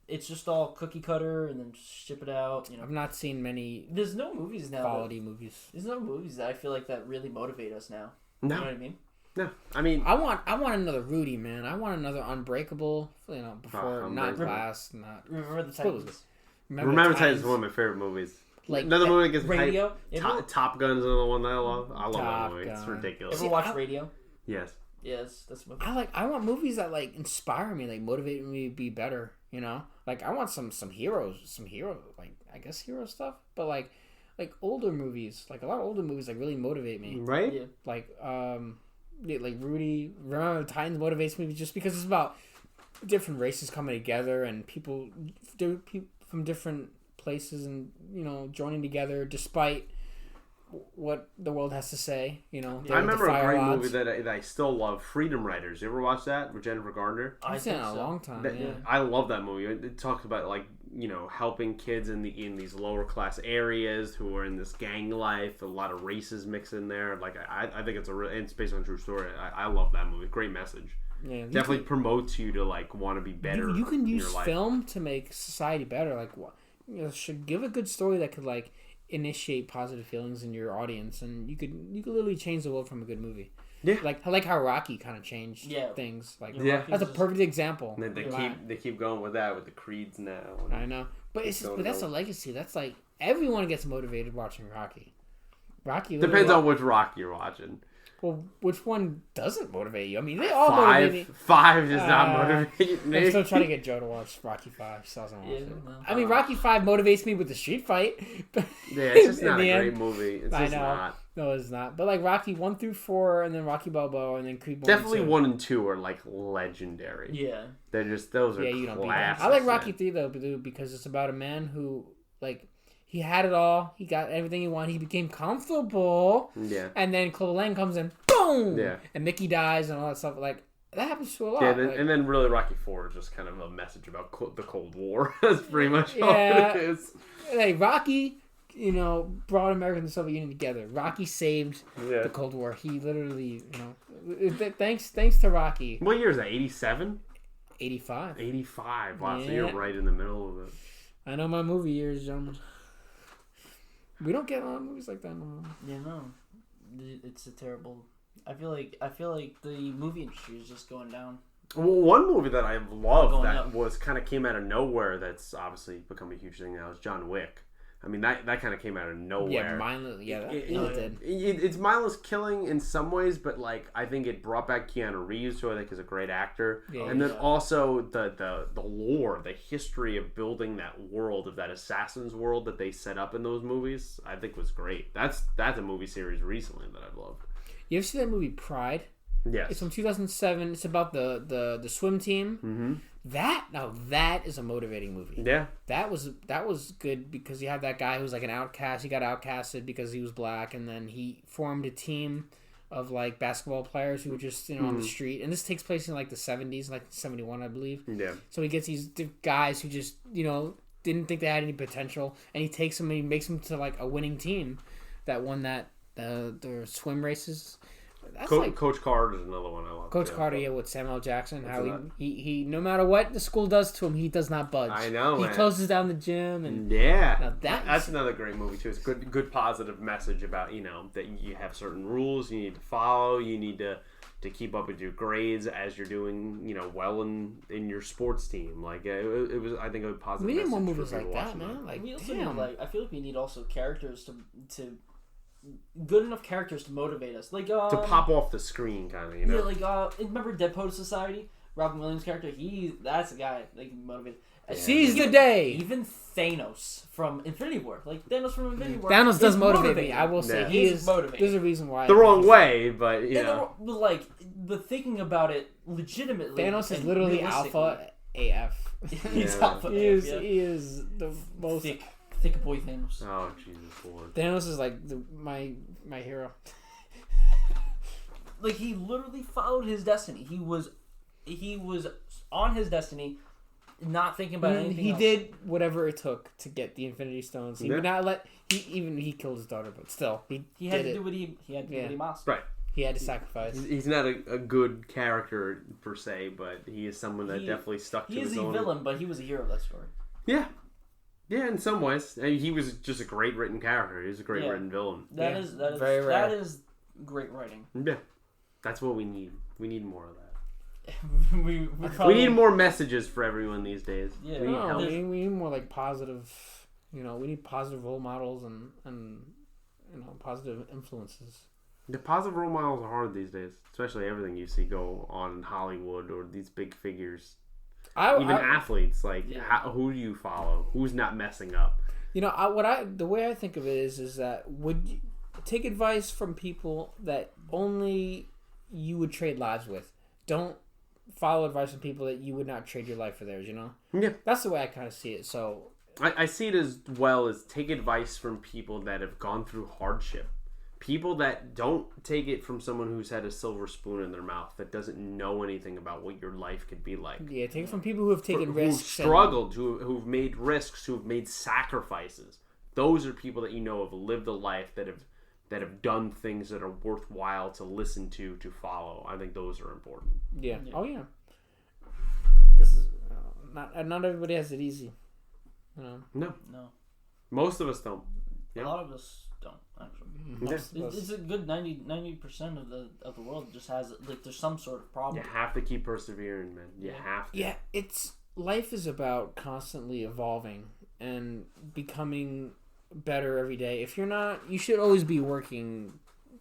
It's just all cookie cutter and then just ship it out. You know, I've not seen many. There's no movies now. Quality movies. There's no movies that I feel like that really motivate us now. No. You know what I mean? No, I mean I want another Rudy, man. I want another Unbreakable. You know, before not Glass, not Remember the Titans. Remember Titans is one of my favorite movies. Like another movie that gets Radio. Top Gun is another one that I love. I love that movie. It's ridiculous. Ever watch Radio? Yes. Yes, that's a movie. I want movies that like inspire me, like motivate me to be better. You know, like I want some hero, like I guess hero stuff, but like older movies, like a lot of older movies, like really motivate me. Right? Yeah. Like like Rudy. Remember the Titans motivates me just because it's about different races coming together and people from different places and joining together despite what the world has to say, I remember a great movie that I still love, Freedom Writers. You ever watch that with Jennifer Garner? I've seen it a long time. I love that movie. It talks about helping kids in these lower class areas who are in this gang life. A lot of races mixed in there. Like I think it's based on a true story. I love that movie. Great message. Yeah, definitely promotes you to want to be better. You can use film to make society better. Like should give a good story that could initiate positive feelings in your audience, and you could literally change the world from a good movie. Yeah, I like how Rocky kind of changed things. That's a perfect example. And they keep going with that with the creeds now. I know, but that's a legacy. That's everyone gets motivated watching Rocky. Depends on which Rocky you're watching. Well, which one doesn't motivate you? I mean, they all motivate me. 5 does not motivate me. I'm still trying to get Joe to watch Rocky 5. She doesn't watch it. I mean, Rocky 5 motivates me with the street fight. Yeah, it's just not a great movie. It's just not. No, it's not. But Rocky 1 through 4, and then Rocky Balboa, and then Creed 1 Definitely and 2. 1 and 2 are legendary. Yeah. They're just those are you don't beat classics. I like Rocky 3 though, because it's about a man who he had it all. He got everything he wanted. He became comfortable. Yeah. And then Clueless Lang comes in. Boom! Yeah. And Mickey dies and all that stuff. That happens to a lot. Yeah, and then really Rocky 4 is just kind of a message about the Cold War. That's pretty much all it is. Rocky, brought America and the Soviet Union together. Rocky saved the Cold War. He literally, thanks to Rocky. What year is that? 87? 85. 85. Wow, so you're right in the middle of it. I know my movie years, gentlemen. We don't get a lot of movies like that no more. Yeah, no. It's a terrible. I feel like the movie industry is just going down. Well, one movie that I love Going that up. was kind of came out of nowhere that's obviously become a huge thing now is John Wick. I mean, that kind of came out of nowhere. Yeah, mindless. Yeah, that did. It's mindless killing in some ways, but like I think it brought back Keanu Reeves, who I think is a great actor. Yeah, and then also the lore, the history of building that world, of that assassin's world that they set up in those movies, I think was great. That's a movie series recently that I've loved. You ever see that movie Pride? Yes. It's from 2007. It's about the swim team. Mm-hmm. That is a motivating movie. Yeah. That was good because you have that guy who was like an outcast. He got outcasted because he was black, and then he formed a team of like basketball players who were just on the street. And this takes place in like the 70s, like 71, I believe. Yeah. So he gets these guys who just didn't think they had any potential, and he takes them and he makes them to like a winning team that won the swim races. That's Coach Carter is another one I love. Coach Carter, with Samuel Jackson, how he no matter what the school does to him, he does not budge. I know, he man. closes down the gym, and yeah, now that's another great movie too. It's good positive message about that you have certain rules you need to follow. You need to keep up with your grades as you're doing well in your sports team. Like it was, I think, a positive. We need message more for movies people like that, watching man. Like we also damn. need, I feel like we need also characters to good enough characters to motivate us, like to pop off the screen, kind of. Yeah, like remember Dead Poet Society? Robin Williams' character, that's a guy that can motivate. Seize the day. Even Thanos from Infinity War, Thanos from Infinity War. Thanos does motivate me. I will say he is motivating. There's a reason why. The wrong way, but but thinking about it legitimately, Thanos is literally alpha AF. He's alpha. He is the most thick boy Thanos. Oh Jesus Lord! Thanos is like my hero. Like he literally followed his destiny. He was on his destiny, not thinking about anything. He else. did whatever it took to get the Infinity Stones. He would not let. He killed his daughter, but still he had to do what he had to do what he must. Right. He had to sacrifice. He's not a good character per se, but he is someone that definitely stuck to his own. He is a villain, but he was a hero of that story. Yeah. Yeah, in some ways. I mean, he was just a great written character. He was a great written villain. That is very rare. That is great writing. Yeah. That's what we need. We need more of that. we need more messages for everyone these days. Yeah. We need more like positive, we need positive role models and positive influences. The positive role models are hard these days, especially everything you see go on in Hollywood or these big figures. Athletes, who do you follow? Who's not messing up? The way I think of it is that would you take advice from people that only you would trade lives with. Don't follow advice from people that you would not trade your life for theirs. Yeah, that's the way I kind of see it. So I see it as well as take advice from people that have gone through hardship. People that don't take it from someone who's had a silver spoon in their mouth, that doesn't know anything about what your life could be like. Yeah, take it from people who have taken risks. Who've struggled, who've made risks, who've made sacrifices. Those are people that have lived a life, that have done things that are worthwhile to listen to follow. I think those are important. Yeah. Oh, yeah. Because not everybody has it easy. No. Most of us don't. Yeah. A lot of us don't, actually. It's a good 90% of the world just has there's some sort of problem. You have to keep persevering, man. You have to. Yeah, life is about constantly evolving and becoming better every day. If you're not, you should always be working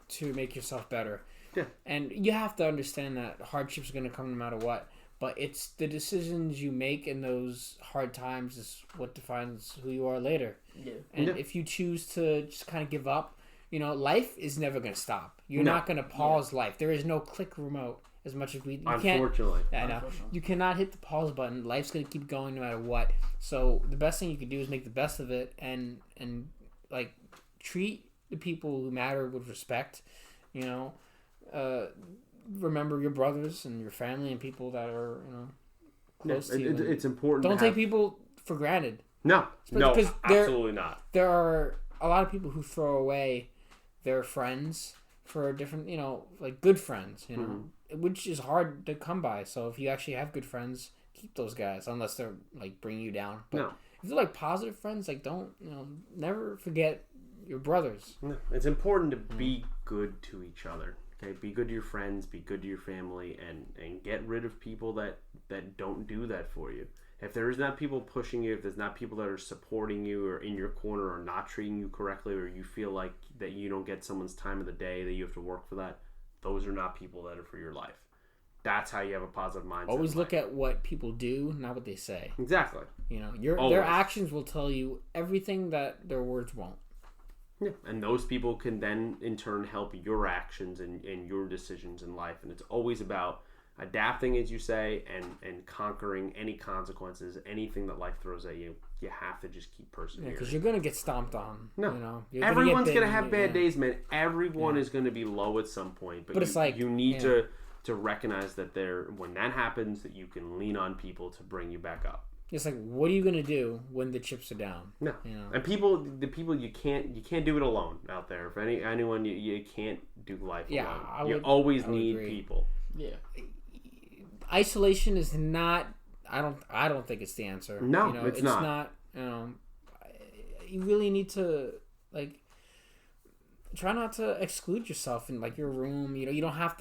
to make yourself better. Yeah. And you have to understand that hardships are going to come no matter what. But it's the decisions you make in those hard times is what defines who you are later. Yeah. And if you choose to just kind of give up, life is never going to stop. You're not going to pause life. There is no click remote as much as we... Unfortunately. I know. You cannot hit the pause button. Life's going to keep going no matter what. So the best thing you can do is make the best of it and treat the people who matter with respect. Remember your brothers and your family and people that are close to you. It's important. Don't take people for granted. No, absolutely not. There are a lot of people who throw away their friends for different, good friends, which is hard to come by. So if you actually have good friends, keep those guys, unless they're bringing you down. But if they're positive friends, don't never forget your brothers. No, it's important to be good to each other. Okay, be good to your friends, be good to your family, and get rid of people that don't do that for you. If there's not people pushing you, if there's not people that are supporting you or in your corner or not treating you correctly, or you feel like that you don't get someone's time of the day, that you have to work for that, those are not people that are for your life. That's how you have a positive mindset. Always look at what people do, not what they say. Exactly. You know, their actions will tell you everything that their words won't. Yeah, and those people can then in turn help your actions and your decisions in life. And it's always about adapting, as you say, and conquering any consequences, anything that life throws at you. You have to just keep persevering. Because you're gonna get stomped on. No, you know, everyone's gonna have bad days, man. Everyone is gonna be low at some point, but it's like you need to recognize that when that happens, that you can lean on people to bring you back up. It's like, what are you gonna do when the chips are down? No, you know? And the people you can't do it alone out there. If anyone you can't do life alone. You always need people. Yeah. Isolation is not. I don't think it's the answer. No, you know, it's not. You really need to try not to exclude yourself in like your room. You know, you don't have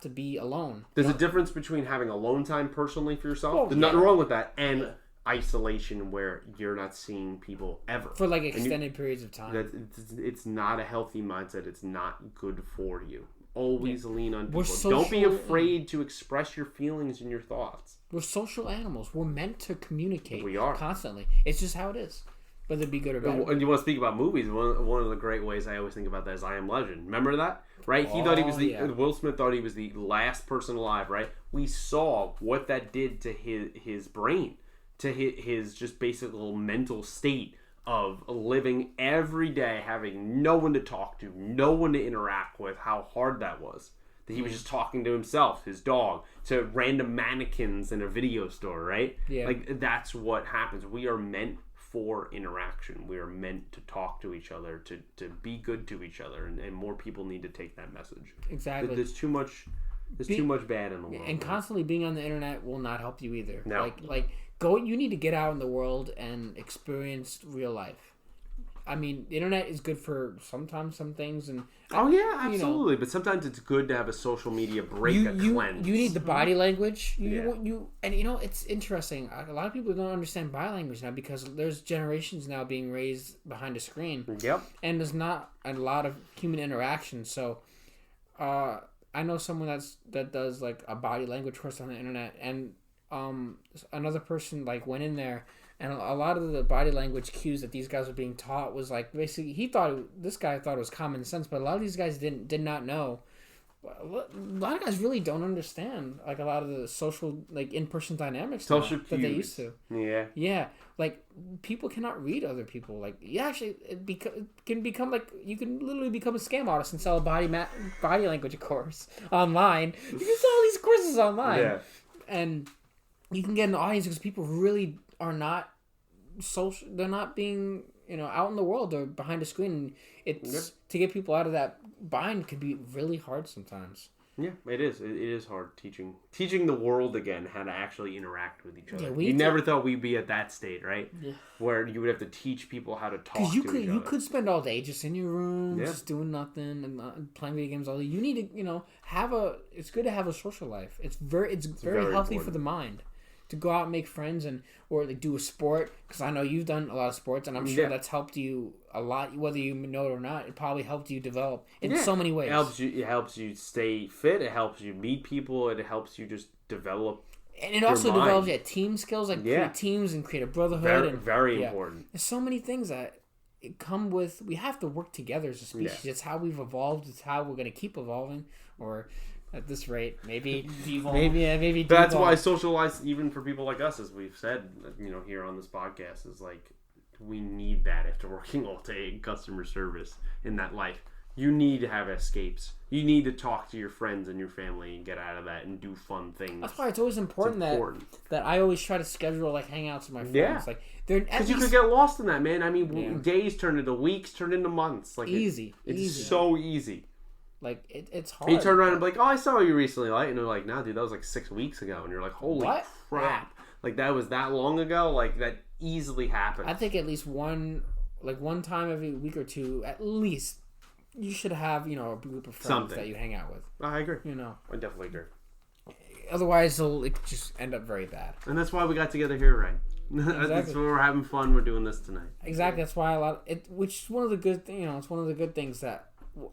to be alone. There's a difference between having alone time personally for yourself. Oh, There's nothing wrong with that, and isolation where you're not seeing people ever for like extended periods of time. It's not a healthy mindset. It's not good for you. Always lean on people. Don't be afraid to express your feelings and your thoughts. We're social animals. We're meant to communicate. We are constantly. It's just how it is. Whether it be good or bad. And you want to speak about movies? One of the great ways I always think about that is I Am Legend. Remember that? Right? He thought he was Will Smith thought he was the last person alive. Right? We saw what that did to his brain, to his just basic little mental state of living every day, having no one to talk to, no one to interact with. How hard that was. That he was just talking to himself, his dog, to random mannequins in a video store. Right? Yeah. Like that's what happens. We are meant for interaction. We are meant to talk to each other, to be good to each other, and more people need to take that message. Exactly. There's too much too much bad in the world. And constantly being on the internet will not help you either. No. You need to get out in the world and experience real life. I mean, the internet is good for sometimes some things, and absolutely. But sometimes it's good to have a social media break, a cleanse. You need the body language. It's interesting. A lot of people don't understand body language now because there's generations now being raised behind a screen. Yep. And there's not a lot of human interaction. So, I know someone that does like a body language course on the internet, and another person like went in there. And a lot of the body language cues that these guys were being taught was like basically this guy thought it was common sense, but a lot of these guys did not know. A lot of guys really don't understand like a lot of the social like in-person dynamics social that they used to. Yeah. Like people cannot read other people. Like it can become like you can literally become a scam artist and sell a body language course online. You can sell all these courses online, and you can get an audience because people really are not social. They're not being out in the world. They're behind a screen. It's to get people out of that bind can be really hard sometimes. Yeah, it is. It is hard teaching the world again how to actually interact with each other. Yeah, you never thought we'd be at that state, right? Yeah. Where you would have to teach people how to talk to each other. You could spend all day just in your room, just doing nothing and playing video games all day. You need to have it's good to have a social life. It's very healthy important for the mind. To go out and make friends or like do a sport, because I know you've done a lot of sports, and I'm sure that's helped you a lot, whether you know it or not. It probably helped you develop in so many ways. It helps you stay fit. It helps you meet people. It helps you just develop. And it also develops team skills, like create teams and create a brotherhood. Very important. There's so many things that come with. We have to work together as a species. It's how we've evolved. It's how we're going to keep evolving, or. At this rate, maybe devolve. That's why social life, even for people like us, as we've said, here on this podcast, is like we need that after working all day in customer service in that life. You need to have escapes. You need to talk to your friends and your family and get out of that and do fun things. That's why it's always important, that I always try to schedule like hangouts with my friends. Like because you could get lost in that, man. I mean, days turn into weeks, turn into months. Like it's so easy. Like it's hard. And you turn around and be like, "Oh, I saw you recently," right? And they're like, "No, dude, that was like 6 weeks ago." And you're like, "Holy crap!" Like that was that long ago. Like that easily happened. I think at least one time every week or two, at least you should have, you know, a group of friends Something. that you hang out with. I agree. You know, I definitely agree. otherwise it'll just end up very bad. And that's why we got together here, right? Exactly. That's why we're having fun. We're doing this tonight. Exactly. That's why which is one of the good, it's one of the good things that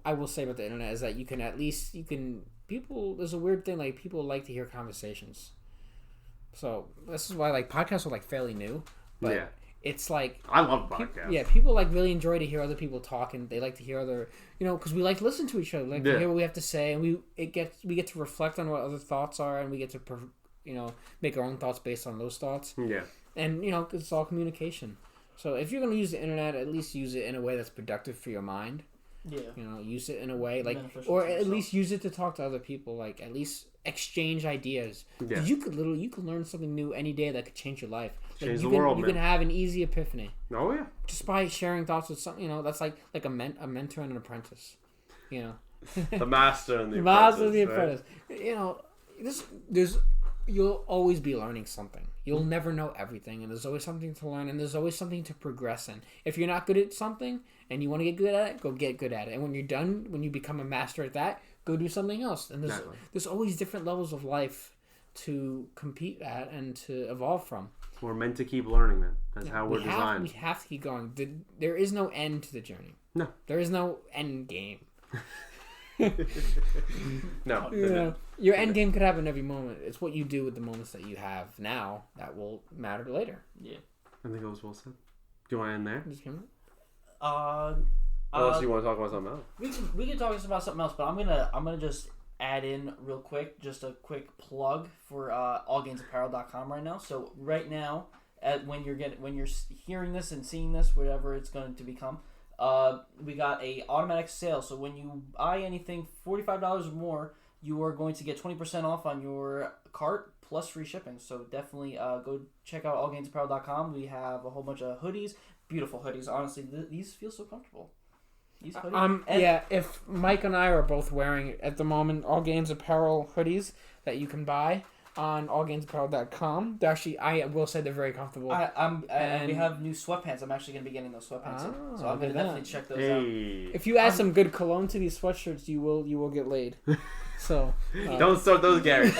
I will say about the internet is that you can people. There's a weird thing, like people like to hear conversations. So this is why like podcasts are like fairly new, but Yeah. it's like I love podcasts. people like really enjoy to hear other people talk, and they like to hear other, because we like to listen to each other, like to hear what we have to say, and we get to reflect on what other thoughts are, and we get to make our own thoughts based on those thoughts. Yeah. And it's all communication. So if you're gonna use the internet, at least use it in a way that's productive for your mind. Yeah. Use it in a way like, Beneficial or to at yourself. least use it to talk to other people. Like at least exchange ideas. Yeah. You could learn something new any day that could change your life. Change you the world, You man. can have an easy epiphany Oh yeah. just by sharing thoughts with some. That's like a mentor and an apprentice. The master and the Master and the apprentice. apprentice. You'll always be learning something. You'll never know everything, and there's always something to learn, and there's always something to progress in. If you're not good at something and you want to get good at it, go get good at it. And when you're done, when you become a master at that, go do something else. And there's always different levels of life to compete at and to evolve from. We're meant to keep learning, man. That's how we're designed. We have to keep going. There is no end to the journey. No. There is no end game. No. Your end game could happen every moment. It's what you do with the moments that you have now that will matter later. Yeah. I think it was well said. Do you want to end there? Just kidding. Unless you want to talk about something else. We can talk about something else, but I'm gonna just add in real quick, just a quick plug for allgamesapparel.com right now. So right now, when you're hearing this and seeing this, whatever it's going to become, we got a automatic sale. So when you buy anything $45 or more, you are going to get 20% off on your cart plus free shipping. So definitely go check out allgamesapparel.com. We have a whole bunch of hoodies, beautiful hoodies. Honestly, these feel so comfortable. These hoodies. If Mike and I are both wearing at the moment All Games Apparel hoodies that you can buy on allgamesapparel.com. Actually, I will say they're very comfortable. And we have new sweatpants. I'm actually going to be getting those sweatpants in. So I'm going to definitely check those out. If you add some good cologne to these sweatshirts, you will get laid. So don't start those guarantees.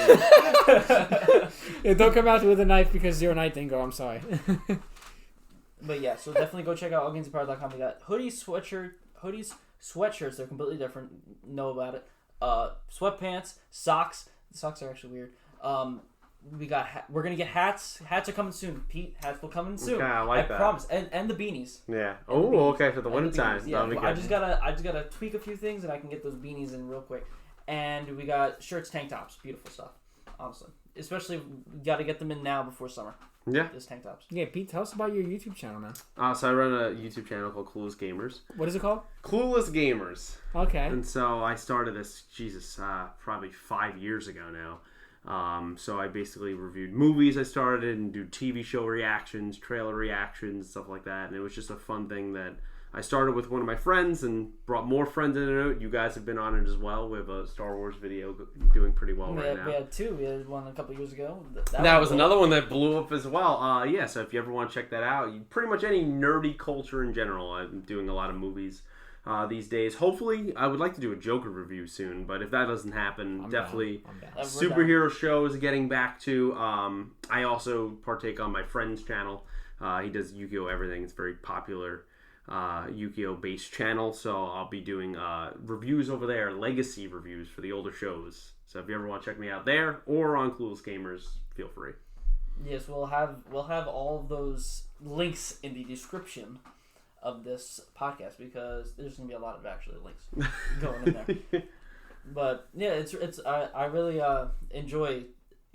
Yeah, don't come out with a knife because you're a night dingo. I'm sorry. But yeah, so definitely go check out allgamesapparel.com. We got hoodies, sweatshirts. They're completely different. Know about it. Sweatpants, socks. The socks are actually weird. We're gonna get hats. Hats are coming soon. Pete, hats will come in soon. Okay, I like that. I promise. And the beanies. Yeah. And the beanies. Okay, for the winter time. Yeah, That'll be I good. just gotta tweak a few things and I can get those beanies in real quick. And we got shirts, tank tops, beautiful stuff. Honestly, especially got to get them in now before summer. Yeah. Just tank tops. Yeah, Pete, tell us about your YouTube channel, man. So I run a YouTube channel called Clueless Gamers. What is it called? Clueless Gamers. Okay. And so I started this, probably 5 years ago now. So I basically reviewed movies I started and do TV show reactions, trailer reactions, stuff like that. And it was just a fun thing that I started with one of my friends and brought more friends in and out. You guys have been on it as well. We have a Star Wars video doing pretty well right now. We had two. We had one a couple years ago. That was another one that blew up as well. So if you ever want to check that out, pretty much any nerdy culture in general. I'm doing a lot of movies these days. Hopefully, I would like to do a Joker review soon, but if that doesn't happen, I'm definitely down. superhero shows getting back to. I also partake on my friend's channel. He does Yu-Gi-Oh! Everything. It's very popular. Yu-Gi-Oh! Based channel, so I'll be doing reviews over there, legacy reviews for the older shows. So if you ever want to check me out there or on Clueless Gamers, feel free. Yes, we'll have all of those links in the description of this podcast because there's gonna be a lot of actually links going in there. But yeah, I really enjoy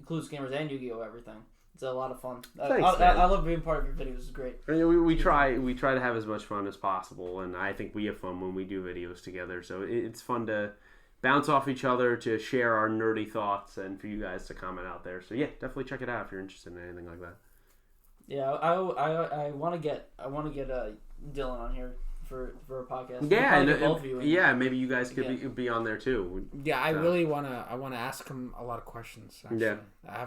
Clueless Gamers and Yu-Gi-Oh! Everything. It's a lot of fun. Thanks, I love being part of your videos. It's great. We try to have as much fun as possible, and I think we have fun when we do videos together. So it's fun to bounce off each other, to share our nerdy thoughts, and for you guys to comment out there. So yeah, definitely check it out if you're interested in anything like that. Yeah, I want to get Dylan on here for a podcast. Yeah, and both of you. Maybe you guys could be on there too. Yeah, I really wanna ask him a lot of questions. Actually. Yeah.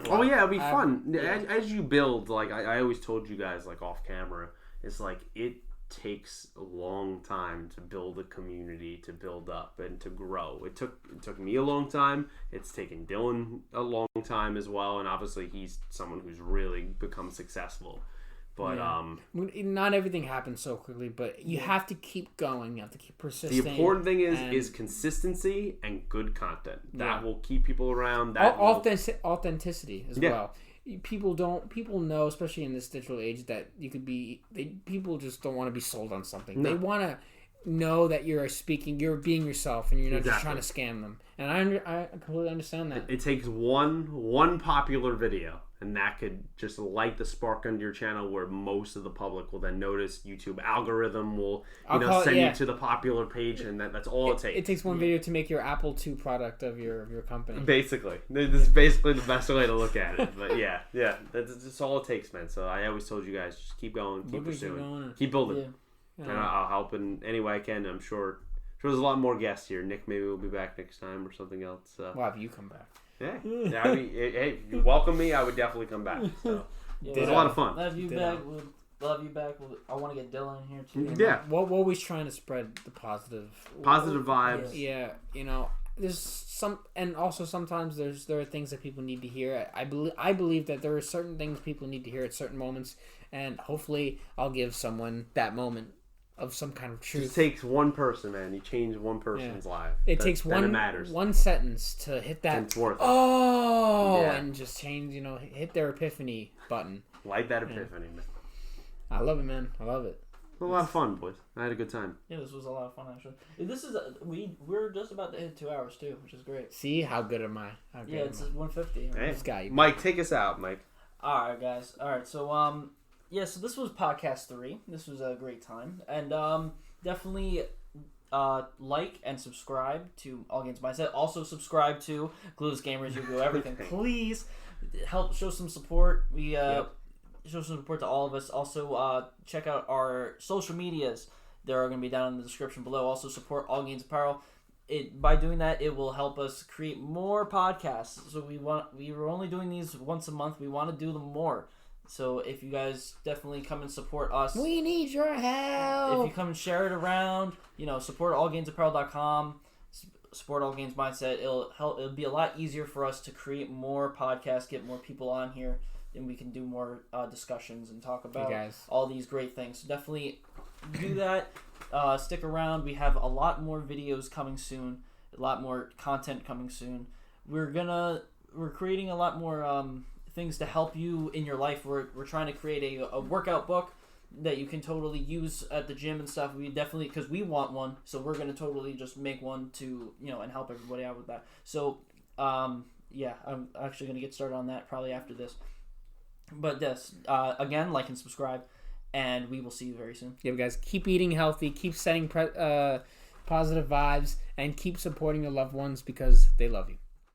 It'll be fun. As you build, like I always told you guys, like off camera, it's like takes a long time to build a community, to build up and to grow. It took me a long time. It's taken Dylan a long time as well, and obviously he's someone who's really become successful. But not everything happens so quickly, but you have to keep going. You have to keep persisting. The important thing is consistency and good content. That will keep people around. Authenticity as well. People know, especially in this digital age, that you could be. People just don't want to be sold on something. No. They want to know that you're being yourself, and you're not just trying to scam them. And I completely understand that. It takes one popular video, and that could just light the spark under your channel, where most of the public will then notice. YouTube algorithm will send you to the popular page, and that's all it takes. It takes one video to make your Apple II product of your company. Basically, this is basically the best way to look at it. But yeah, that's all it takes, man. So I always told you guys, just keep going, keep pursuing, keep building. Yeah. And I'll help in any way I can. I'm sure there's a lot more guests here. Nick maybe will be back next time or something else. We'll have you come back. Yeah. Hey, if you welcome me, I would definitely come back. So it was a lot of fun. Love you back. Love you back. I want to get Dylan in here too. Yeah. We're always trying to spread the positive vibes. Yeah. There's some, and also sometimes there are things that people need to hear. I believe that there are certain things people need to hear at certain moments, and hopefully I'll give someone that moment of some kind of truth. It just takes one person, man. You change one person's life. It takes one sentence to hit that. And it's worth it. And just change. Hit their epiphany button. Light that epiphany, man. I love it, man. I love it. It was a lot of fun, boys. I had a good time. Yeah, this was a lot of fun, actually. This is we're just about to hit 2 hours too, which is great. See, how good am I? It's 150. Hey. This guy, Mike, take us out, Mike. All right, guys. All right, so so this was podcast 3. This was a great time, and definitely like and subscribe to All Games Mindset. Also subscribe to Clueless Gamers. You do everything. Please help show some support. Show some support to all of us. Also, check out our social medias. They are going to be down in the description below. Also, support All Games Apparel. By doing that, it will help us create more podcasts. So we were only doing these once a month. We want to do them more. So if you guys definitely come and support us, we need your help. If you come and share it around, support allgamesapparel.com. Support All Games Mindset. It'll be a lot easier for us to create more podcasts, get more people on here. And we can do more discussions and talk about all these great things. So definitely do that. Stick around. We have a lot more videos coming soon. A lot more content coming soon. We're creating a lot more things to help you in your life. We're trying to create a workout book that you can totally use at the gym and stuff. We definitely, because we want one, so we're gonna totally just make one to and help everybody out with that. So I'm actually gonna get started on that probably after this. But again, like and subscribe, and we will see you very soon. Yeah, guys, keep eating healthy, keep setting positive vibes, and keep supporting your loved ones because they love you.